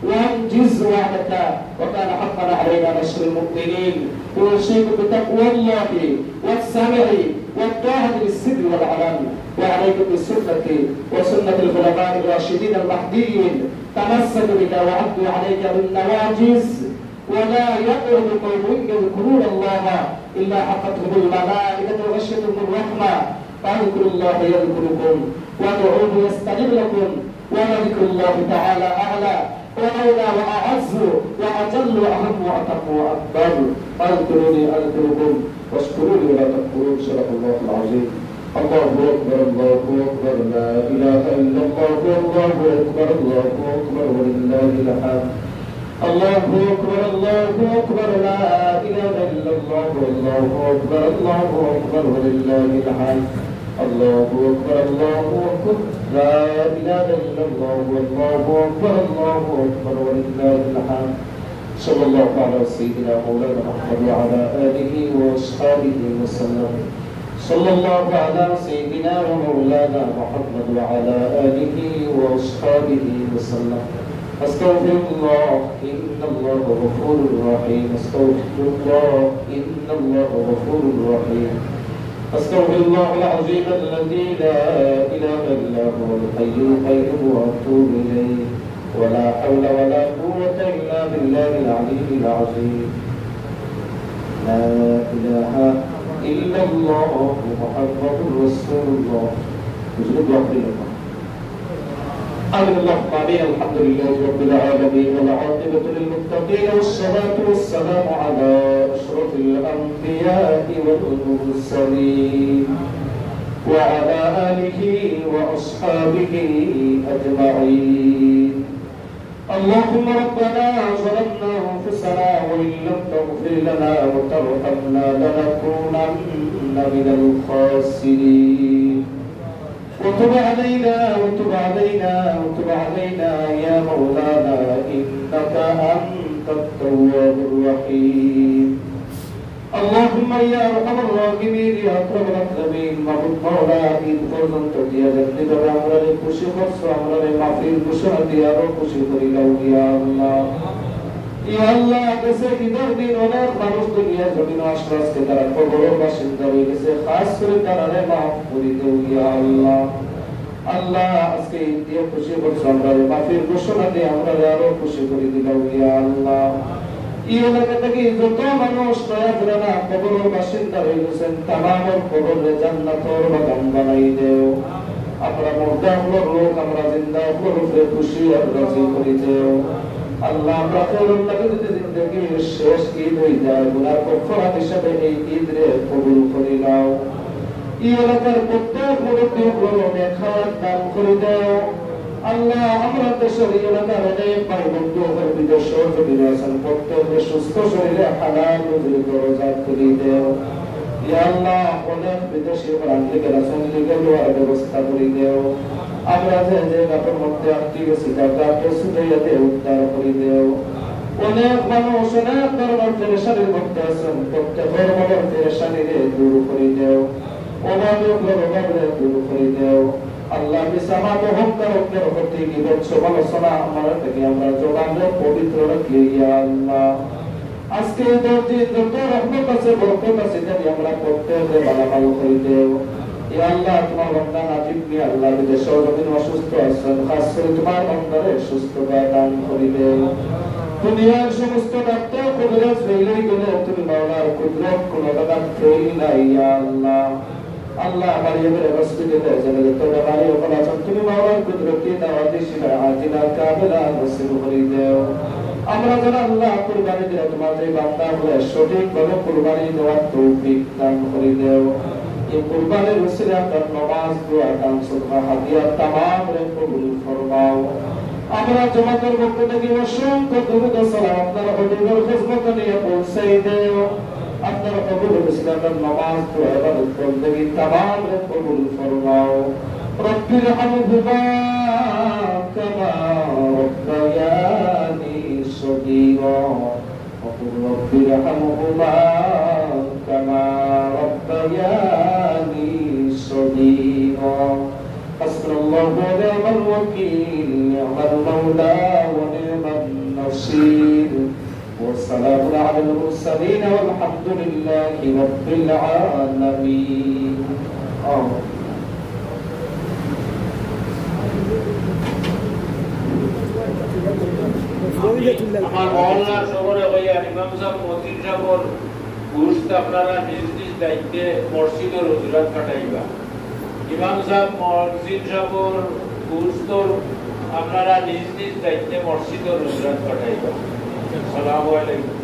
وانجز وعدك وكان حقا علينا نصر المؤمنين. اوصيكم بتقوى الله والسمع والطاعه بالسر والعلن، وعليكم بالسنه وسنه الخلفاء الراشدين المهديين. تمسكوا بك وعدوا عليك بالنواجز، ولا يقعد قوم يذكرون الله الا حفتهم الملائكه وغشيتهم الرحمه. فاذكروا الله يذكركم وادعوه يستجب لكم، ولذكر الله تعالى اعلى وأولى وأعز وأجل وأهم وأتم وأكبر. فاذكروني أذكركم واشكروني ولا تكفرون. صدق الله العظيم. الله أكبر الله أكبر لا إله إلا الله الله أكبر الله أكبر ولله الحمد. الله أكبر الله أكبر لا إله إلا الله الله أكبر الله أكبر ولله الحمد. الله أكبر الله أكبر لا إله إلا الله والله أكبر الله أكبر ولله الحمد. صلى الله على سيدنا مولانا محمد وعلى آله وأصحابه وسلم. صلى الله على سيدنا ومولانا محمد وعلى آله وأصحابه وسلم. أستغفر الله إن الله غفور رحيم. أستغفر الله إن الله غفور رحيم. أستغفر الله العظيم الذي لا إله إلا هو الحي القيوم وأتوب إليه. ولا حول ولا قوة إلا بالله العلي العظيم. لا إله إلا الله محمد رسول الله. آمين اللهم آمين. الحمد لله رب العالمين والعاقبة للمتقين والصلاة والسلام على أشرف الأنبياء والمرسلين وعلى آله وأصحابه أجمعين. اللهم ربنا ظلمنا أنفسنا وإن لم تغفر لنا وترحمنا لنكونن من الخاسرين. وتب علينا وتب علينا وتب علينا يا مولانا إنك أنت التواب الرحيم. اللهم يا أرحم الراحمين يا أكرم الأكرمين معبود مولا إن فرزن تديا جنة بأمر خوشی خرص أمر معفين بشر ديارو خوشی করিলাও يا الله يا الله कैसे इधर दिन और মানুষ দুনিয়া জমিন আশরাফকে তারা কবরের বাসিন্দা হয়ে গেছে খাস করে তারা মাফ করে দাও ইয়া আল্লাহ। আল্লাহ আজকে দিয়ে খুশি করছো আমরা মাফির ঘোষণা দিয়ে আমরা আরো খুশি করে দিলাম ইয়া আল্লাহ। এই এলাকা থেকে যত মানুষ দয়া করে না কবরের বাসিন্দা হয়ে গেছেন তামামের কবরের জান্নাতের বাগান বানাই দেও। আমরা মুর্দা হলোর লোক আমরা জিন্দা হলোর উপরে খুশি আর রাজি করে দেও। আল্লাহ আমরা খেয়ালুল্লাহকে যদি জিন্দগির শেষ ঈদ হয়ে যায় গুনার কফারাত হিসাবে এই ঈদ রে কবুল করে নাও। এই এলাকার প্রত্যেক মুরব্বী অনেক খাওয়ার দান করে দাও। আল্লাহ আমরা দেশের এই এলাকার অনেক ভাই বন্ধু বিদেশ যদি রয়েছেন প্রত্যেকের সুস্থ শরীরে হালাল রুজির দরজা খুলে দাও। ইয়া আল্লাহ অনেক বিদেশি প্রান্তিকের সঙ্গে লোয়ার ব্যবস্থা করে দাও। আমরা যে জায়গাটার মধ্যে আটকে গেছি তাকে সুদাইয়াতে উদ্ধার করে দেও। অনেক মানুষ অনেক ধরনের পেরেশানির মধ্যে আছেন প্রত্যেক ধরনের পেরেশানিরে দূর করে দেও। অভাবে দূর করে দেও। আল্লাহ বিসামাত হকারকের প্রতি গীবত সমালোচনা আমরা থেকে আমরা জবানে পবিত্র রাখি ইয়া আল্লাহ। আজকে যত রহমত আছে বরকত আছে যদি আমরা প্রত্যেকে ভালো করে দেও। ইয়া আল্লাহ তোমার বান্দা নাজিব কে আল্লাহ বিদেশ জমিন অসুস্থ আছেন খাস করে তোমার বান্দারে সুস্থতা দান করে দেও। দুনিয়ার সমস্ত ডাক্তার কুদরত ফেলে গেলে তুমি মাওলার কুদরত কোন বাগান ফেল নাই ইয়া আল্লাহ। আল্লাহ আমার এবারে হসপিটালে যারা তোমরা বাড়ি ওখানে আছেন তুমি মাওলার কুদরতি দাওয়াতি শিলা আজিলা কাবিলা নসিব করে দেও। আমরা যারা আল্লাহ কুরবানি দিয়ে তোমার যে বান্দা হলে সঠিকভাবে কুরবানি দেওয়ার তৌফিক দান করে দেও। এই কুরবানির ওসিলা আপনার নামাজ দোয়া দান সদকা হাদিয়া तमाम রে কবুল ফরমাও। আমরা জামাতের পক্ষ থেকে অসংখ্য দুরূদ ও সালাম আপনার হবিবের খিদমতে নিয়ে পৌঁছাই দেও। আপনার কবুল ইসলামের নামাজ দোয়া ইবাদত বন্দেগী तमाम রে কবুল ফরমাও। রব্বির হামহুমা কামা রব্বায়ানি সগীরা وقل رب ارحمهما كما ربياني صغيرا. حسبنا الله ونعم الوكيل نعم المولى ونعم والسلام على المرسلين والحمد لله رب العالمين. আমার মহল্লার শহরে হইয়া ইমাম সাহেব মসজিদ সাহেবর গুরুস্ত আপনারা নিজ নিজ দায়িত্বে মসজিদের হুজুরাত কাটাইবা। ইমাম সাহেব মসজিদ সাহেবর গুরুস্তর আপনারা নিজ নিজ দায়িত্বে মসজিদের হুজুরাত কাটাইবা। আসসালামু আলাইকুম।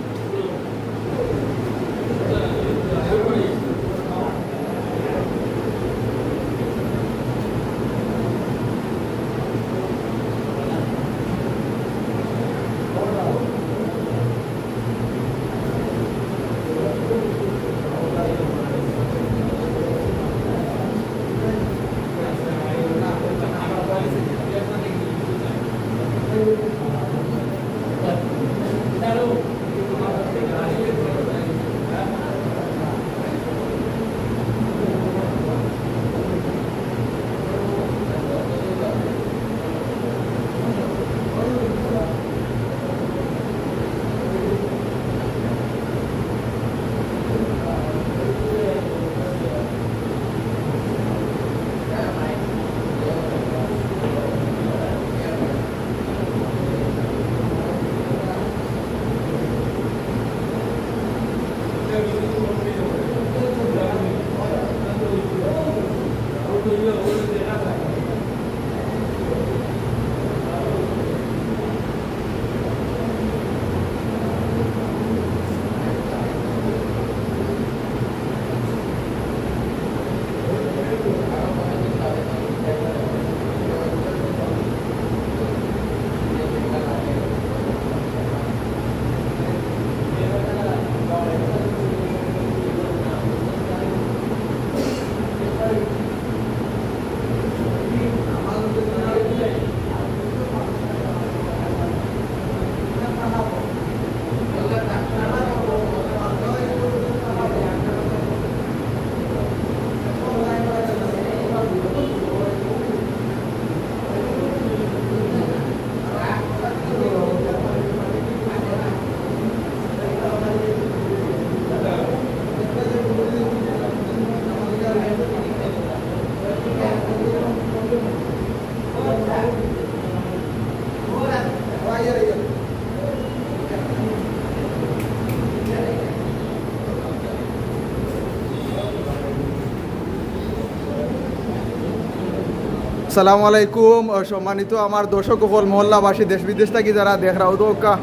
আসসালামু আলাইকুম। সম্মানিত আমার দর্শক সকল মহল্লাবাসী দেশ বিদেশ থেকে যারা দেখ রাউদা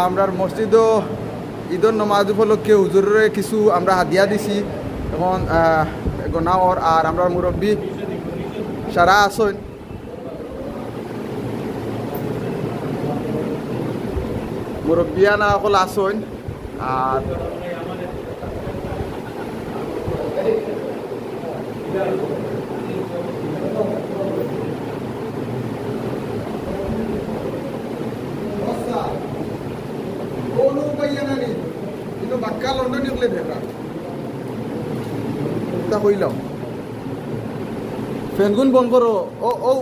আমরা মসজিদ ঈদর নমাজ উপলক্ষে হুজুরে কিছু আমরা হাদিয়া দিছি এখন গনাওর আর আমরা মুরব্বী সারা আসন মুরব্বিয়ানা সকল আসন আর বাক্কা লন্ডন নিকলে দেখা তা কইলাম ফ্যানগুন বন্ধ করো। ও ও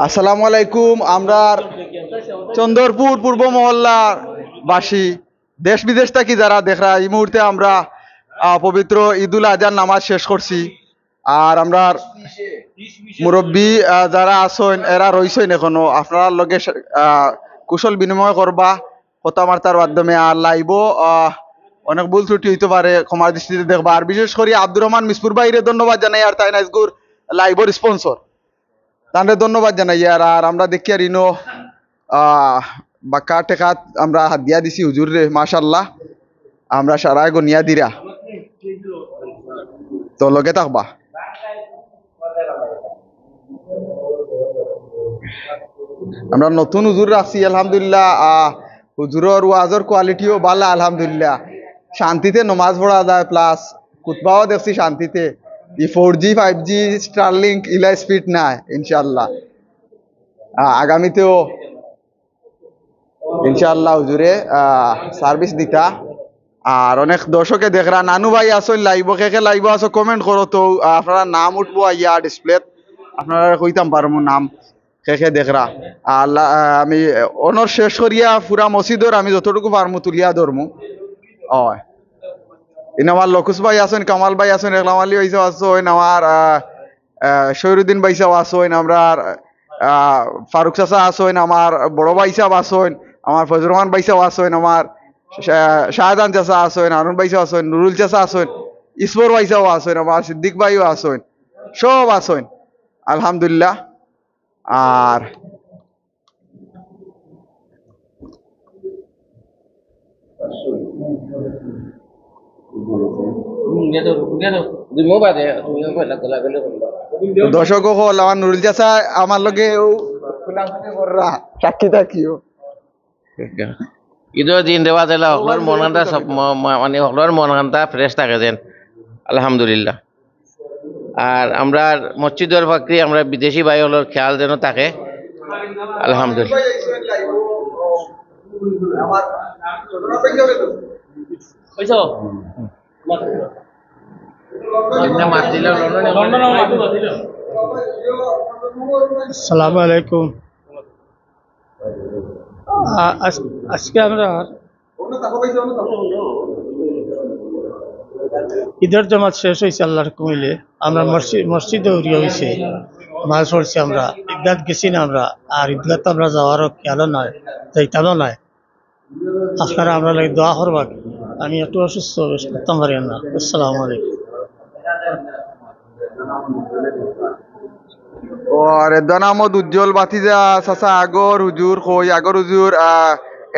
আসসালামু আলাইকুম। আমরা চন্দরপুর পূর্ব মহল্লার বাসী দেশ বিদেশ থেকে যারা দেখা এই মুহূর্তে আমরা পবিত্র ঈদুল আজহার নামাজ শেষ করছি আর আমরা মুরব্বী যারা আছেন এরা রয়েছেন এখনো আপনার লগে কুশল বিনিময় করবা কথাবার্তার মাধ্যমে আর লাইভ অনেক ভুল ত্রুটি হইতে পারে ক্ষমার দৃষ্টিতে দেখবা। আর বিশেষ করে আব্দুর রহমান মিসপুর ভাইরে ধন্যবাদ জানাই আর তাই নাইজগুর লাইভর স্পন্সর তাদের ধন্যবাদ জানাই আর আমরা দেখি আর ইনো বাক্কা টেকাত আমরা হাত দিয়া দিছি হুজুর রে মাশাল্লাহ আমরা সারায় গনিয়া দিরা তো লগে থাকবা। আমরা নতুন হুজুর রাখছি আলহামদুলিল্লাহ হুজুরের ওয়াজের কোয়ালিটিও ভালো আলহামদুলিল্লাহ শান্তিতে নমাজ পড়া যায় প্লাস কুতবাও দেখছি শান্তিতে 4G 5G স্টারলিংক ইলা স্পিড নাই ইনশাআল্লাহ আগামীতেও ইনশাআল্লাহ হুজুরে সার্ভিস দিতা আর অনেক দর্শকে দেখরা নানু ভাই আসুন লাইভ কে লাইভ আসো কমেন্ট করো তো আপনারা নাম উঠবো ইয়া ডিসপ্লে আপনারা কইতাম পারবো নাম কে দেখরা আর আমি অনর শেষ করিয়া পুরা মসজিদর আমি যতটুকু পারমু তুলিয়া ধরমু হয় ইন আমার লকুস ভাই আছেন কামাল ভাই আছেন একলাম আলী ভাইসাও আছেন আমার শহীদুদ্দিন ভাইসাও আছেন আমরা ফারুক চাচা আছেন আমার বড় ভাই সাহেব আছেন আমার ফজর রহমান ভাইসাও আছেন আমার শাহজাহান চাচা আছেন হারুন ভাইসাও আছেন নুরুল চাচা আছেন ইসবর ভাইসাও আছেন আমার সিদ্দিক ভাইও আছেন সব আছেন আলহামদুলিল্লাহ আর দর্শক হল আমার নুরুল চাচা আমার লগে সাক্ষী থাকিও ঈদের দিন দেওয়া দিলে সকলের মন কান্তা মানে সকলের মন কান্তা ফ্রেশ থাকে যেন আলহামদুলিল্লাহ। আর আমরা মসজিদের ফাঁকরি আমরা বিদেশি ভাই হলোর খেয়াল যেন থাকে আলহামদুলিল্লাহ। আসসালামু আলাইকুম। আজকে আমরা ঈদের জামাত শেষ হয়েছে আল্লাহর কইলে আমরা মসজিদে উড়িয়ে হয়েছে মাছ পড়ছি আমরা ঈদগাহ গেছি না আমরা আর ঈদগাহ তো আমরা যাওয়ারও খেয়ালও নয় যাইতামও নয় আপনারা আমরা লাগে দোয়া করবা আমি একটু অসুস্থ বেশ করতাম পারি না। আসসালামু আলাইকুম। और दनामद उज्जवल बातिजा सासा আগর হুজুর কই আগর হুজুর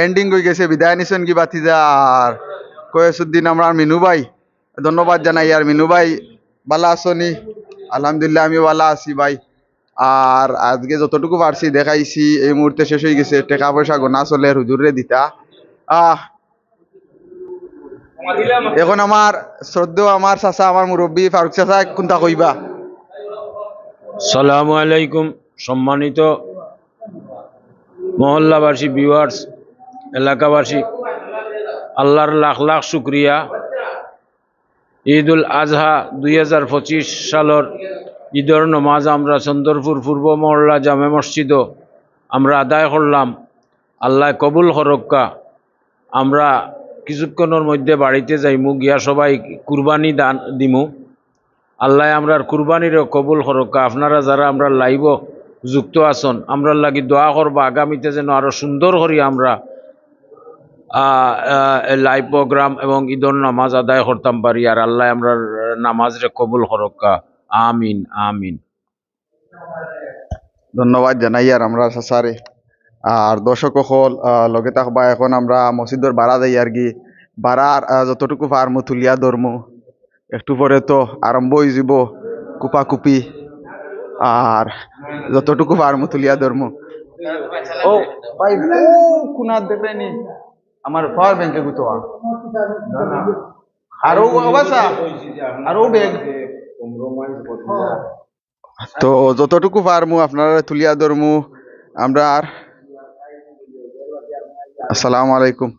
এন্ডিং হয়ে গেছে বিদায় নিছেন কি বাতিজা আর কয়েসুদ্দিন আমরা মিনু ভাই ধন্যবাদ জানাই আর মিনু ভাই ভালো আসনি আলহামদুলিল্লাহ আমি ভালো আছি ভাই। আর আজকে যতটুকু পারছি দেখাইছি এই মুহূর্তে শেষ হয়ে গেছে টাকা পয়সা গোনা চলে হুজুরে দিতা এখন আমার শ্রদ্ধেয় আমার চাচা আমার মুরব্বী ফারুক চাচা কোনটা কইবা? সালামু আলাইকুম সম্মানিত মহল্লাবাসী ভিউয়ার্স এলাকাবাসী আল্লাহর লাখ লাখ শুক্রিয়া। ঈদ উল আজহা 2025 সালের ঈদের নমাজ আমরা চন্দরপুর পূর্ব মহল্লা জামে মসজিদও আমরা আদায় করলাম। আল্লাহ কবুল হরক্কা। আমরা কিছুক্ষণের মধ্যে বাড়িতে যাইমু গিয়া সবাই কুরবানি দান দিমু। আল্লাহ আমরার কুরবানিরও কবুল হরক্কা। আপনারা যারা আমরা লাইভ যুক্ত আছেন আমরা লাগি দোয়া করবা আগামীতে যেন আরো সুন্দর করি আমরা লাইভ প্রোগ্রাম এবং ঈদের নামাজ আদায় করতাম পারি আর আল্লাহ আমরা নামাজরে কবুল হরক্কা। আমিন আমিন। ধন্যবাদ জানাই আর আমরা সাসারে আর দর্শক হল লগে থাকবা। এখন আমরা মসজিদের বাড়া যাই আর কি বাড়ার যতটুকু পারমু তুলিয়া ধরমু একটু পরে তো আরম্ভ হয়ে যাব কুপাকুপি আর যতটুকু পারমু তুলিয়া ধরমু। ও ভাই কুনার দেখবেনি আমার পাওয়ার ব্যাংকে গুতোয়া আরো অবস্থা আরো ব্যাগ তো যতটুকু পারমু আপনারা তুলিয়া ধরমু আমরা। আর আসসালামু আলাইকুম।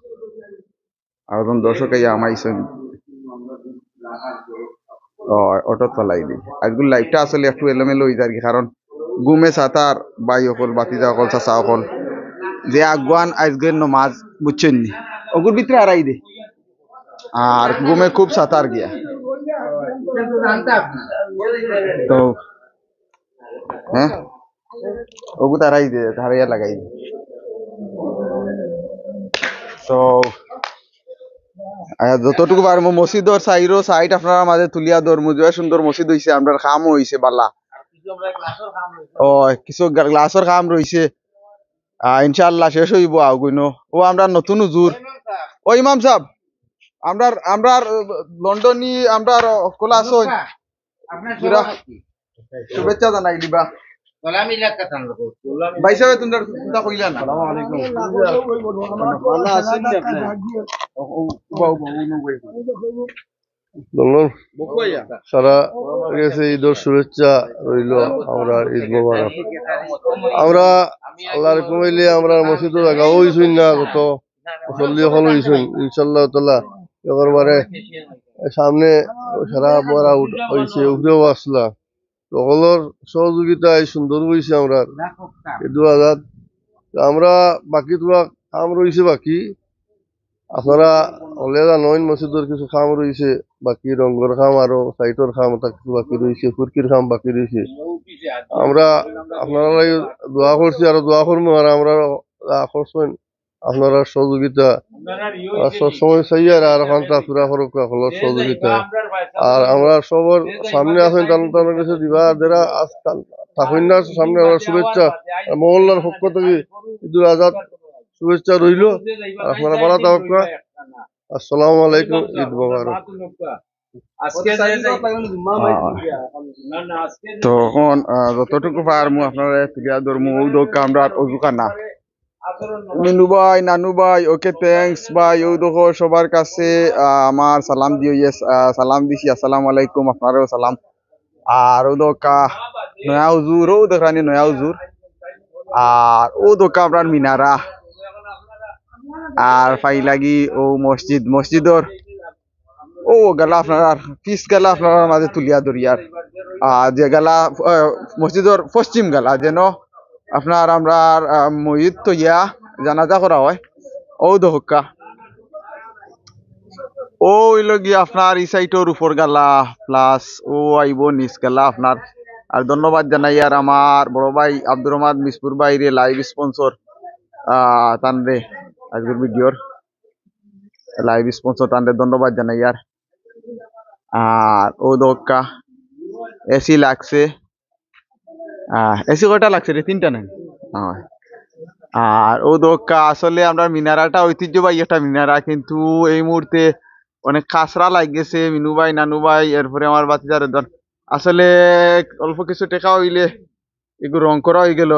আর দর্শক আমাইছেন অটোত পালাই দিই আজগুলো লাইভটা আসলে একটু এলোমেলো হয়ে যায় কারণ গুমে সাতার বাই অকল বাতিজা অকল চাচা অকল যে আগুয়ান আজকের নমাজ বুঝছেন নি ওগুর ভিতরে আড়াই দে আর গুমে খুব সাতার গিয়া তো হ্যাঁ ওগু তারাই দে ধারিয়া লাগাই দে। তো যতটুকু পারবো মসজিদর সাইড আপনারা মাঝে তুলিয়া ধরমু যে সুন্দর মসজিদ হইছে আমরা কামও হইছে বালা ও কিছু গ্লাসের কাম রইছে ইনশাআল্লাহ শেষ হইব আগুইনো ও আমরা নতুন হুজুর ও ইমাম সাহেব আমরা লন্ডনী আমরা কোলা আছো শুভেচ্ছা জানাই দিবা ভাই সাহেব তোমরা কইলা না সারা গেছে ঈদের শুভেচ্ছা রইল। আমরা ঈদ মোবারক আমরা আল্লাহর কমাইলে আমরা মসজিদ জায়গা হইছুন না গত চল্লি এখন হইছুন ইনশাল্লাহ তাআলা একবারে সামনে সারা বড়া হয়েছে উপরেও আসলা সকলের সহযোগিতায় সুন্দর হয়েছে আমরা 2000 আমরা বাকি তোরা কাম রয়েছে বাকি আপনারা হলে জানেন মসজিদের কিছু কাম রয়েছে বাকি রঙের কাম আরো সাইটের কাম কিছু বাকি রয়েছে ফুরকির কাম বাকি রয়েছে আমরা আপনারা লাগি দোয়া করছি আর দোয়া করবো আর আমরা করছেন আপনারা সহযোগিতা সবসময় চাই আর এখন পুরা করুক সকলের সহযোগিতা আর আমরা সবার সামনে আছেন তাদের কাছে দিবা যারা থাকেন না সামনে আমরা শুভেচ্ছা মহল্লার পক্ষ থেকে ঈদুল আজহার শুভেচ্ছা রইল আপনারা ভালো থাকুক আসসালামু আলাইকুম ঈদ মোবারক তখন যতটুকু পারমু আপনারা তুলিয়া ধরমু আমরা অজুকা না মিনু ভাই নানু ভাই ওকে থ্যাঙ্কস ভাই ও দেখো সবার কাছে আমার সালাম দিও সালাম দিছি আসসালামু আলাইকুম আপনারও সালাম আর ও দোকা নয়া হুজুর ও দেখানি নয়া হুজুর আর ও দোকা আপনার মিনারা আর ফাই লাগি ও মসজিদর ও গেলা আপনার পিস গেলা আপনার মাঝে তুলিয়া ধরিয়ার যে গেলা মসজিদর পশ্চিম গেলা যেন আপনার আমরা মসজিদ তো ইয়া জানাজা করা হয় ও দোকা ও হইল গিয়ে আপনার এই সাইটের উপর গেলা প্লাস ও আইব নিচ গেলা আপনার আর ধন্যবাদ জানাই আর আমার বড় ভাই আব্দুর রহমান মিসপুর ভাইরে লাইভ স্পন্সর তানরে আজকের ভিডিওর লাইভ স্পন্সর তানরে ধন্যবাদ জানাই আর ও দোকা এসি লাগছে এসি কয়টা লাগছে রে 3টা নাই আর ও দোকা আসলে আমরা মিনারাটা ঐতিহ্যবাহী একটা মিনারা কিন্তু এই মুহূর্তে অনেক খাসরা লাগছে মিনু ভাই নানু ভাই এরপরে আমার বাতিদার আসলে অল্প কিছু টাকা হইলে এগুলো রং করা হয়ে গেল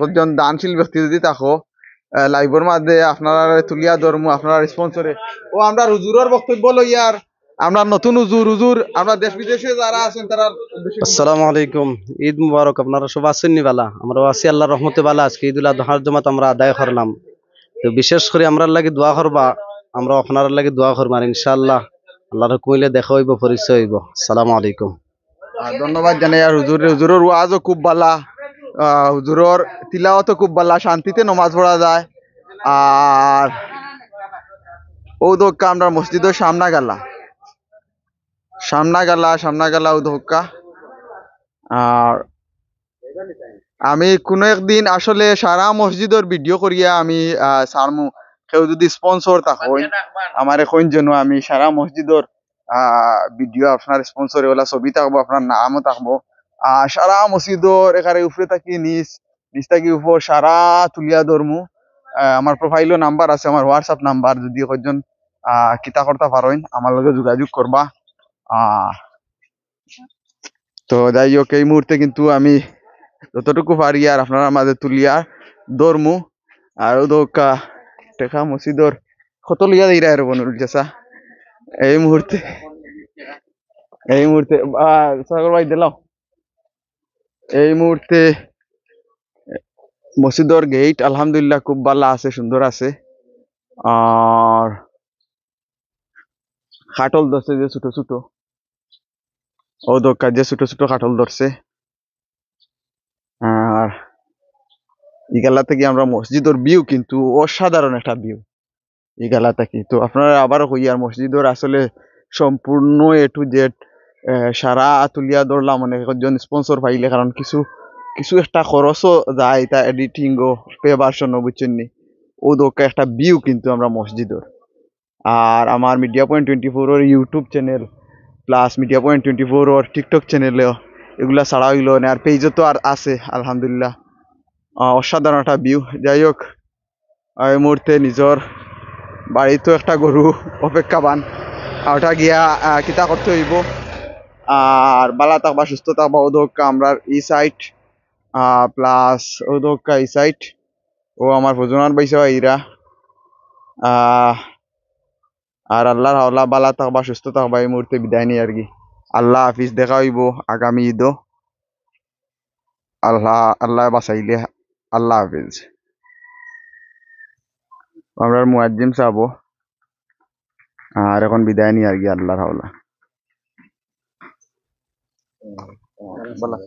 একজন দানশীল ব্যক্তি যদি থাকো লাইভের মাঝে আপনারা তুলিয়া ধরমু আপনারা স্পন্সরে ও আমরা হুজুরের বক্তব্য লইয়ার আমরা নতুন হুজুর আমরা দেশ বিদেশে যারা আছেন তারা আসসালামু আলাইকুম ঈদ মুবারক আপনারা সব আছেন নি বালা আমরা আছি আল্লাহর রহমতে বালা আজকে ঈদুল আজহার জমাত আমরা আদায় করলাম তো বিশেষ করে আমরা লাগি দোয়া করবা আমরা আপনার লাগি দোয়া করবা ইনশাআল্লাহ আল্লাহর কইলে দেখা হইব পরিচয় হইব আসসালামু আলাইকুম ধন্যবাদ জানাই আর হুজুরের ওয়াজও খুব ভালা হুজুরের তিলাওয়াতও খুব ভালা শান্তিতে নামাজ পড়া যায় আর ও দোকা আমরা মসজিদের সামনা গেলা ও দোকা আর আমি কোনো একদিন আসলে সারা মসজিদের ভিডিও করিয়া আমি সারমু কেউ যদি স্পন্সর থাকো আমার এখন জন্য আমি সারা মসজিদের ভিডিও আপনার স্পন্সর ওলা ছবি থাকবো আপনার নামও থাকবো সারা মসজিদর এখানে উপরে থাকি নিচ থাকি উপর সারা তুলিয়া ধরমু আমার প্রোফাইলও নাম্বার আছে আমার হোয়াটসঅ্যাপ নাম্বার যদি কয়েকজন কিতা করতে পারেন আমার লগে যোগাযোগ করবা তো যাই হোক এই মুহূর্তে কিন্তু আমি যতটুকু পারি আর আপনারা মাঝে তুলিয়া ধরমু আর দোকা টেকা মসজিদর কত লিয়া দিরা আর বনুল জেসা এই মুহূর্তে সাগর ভাই দিলাও এই মুহূর্তে মসজিদর গেট আলহামদুলিল্লাহ খুব ভালো আছে সুন্দর আছে আর খাটল ধরছে যে ছোট ছোট ও দোকা যে ছোট ছোট খাটল ধরছে আর ইগালা থেকে আমরা মসজিদের ভিউ কিন্তু অসাধারণ একটা ভিউ ইগালা থেকে তো আপনারা আবারও কই আর মসজিদের আসলে সম্পূর্ণ এ টু জেড সারা তুলিয়া ধরলাম অনেক একজন স্পন্সর পাইলে কারণ কিছু একটা খরচও যায় তা এডিটিং ও পে ভার্সন বুঝছেন নি ও দোকা একটা ভিউ কিন্তু আমরা মসজিদের আর আমার মিডিয়া পয়েন্ট 24 এর YouTube channel plus media point 24 ওর টিকটক চ্যানেলেও এগুলা ছাড়া হইল না আর পেজও তো আর আছে আলহামদুলিল্লাহ অসাধারণ একটা ভিউ যাই হোক এই মুহূর্তে নিজের বাড়িতেও একটা গরু অপেক্ষাবান আর ওটা গিয়া কিতা করতে হইব আর বালা থাকবা সুস্থ থাকবা ওদকা আমরা এই সাইড প্লাস ওদকা এই সাইড ও আমার প্রজনার বাইসা ইরা আর আল্লাহর হাওলা বালা থাকবা সুস্থ থাকবা এই মুহূর্তে বিদায় নিই আর কি আল্লাহ হাফিজ দেখা হইব আগামী ঈদও আল্লাহ বাঁচাইলে আল্লাহ হাফিজ আমরা মুয়াজ্জিম সাহেব আর এখন বিদায় নিয়ে আর কি আল্লাহর হাওলা। বলা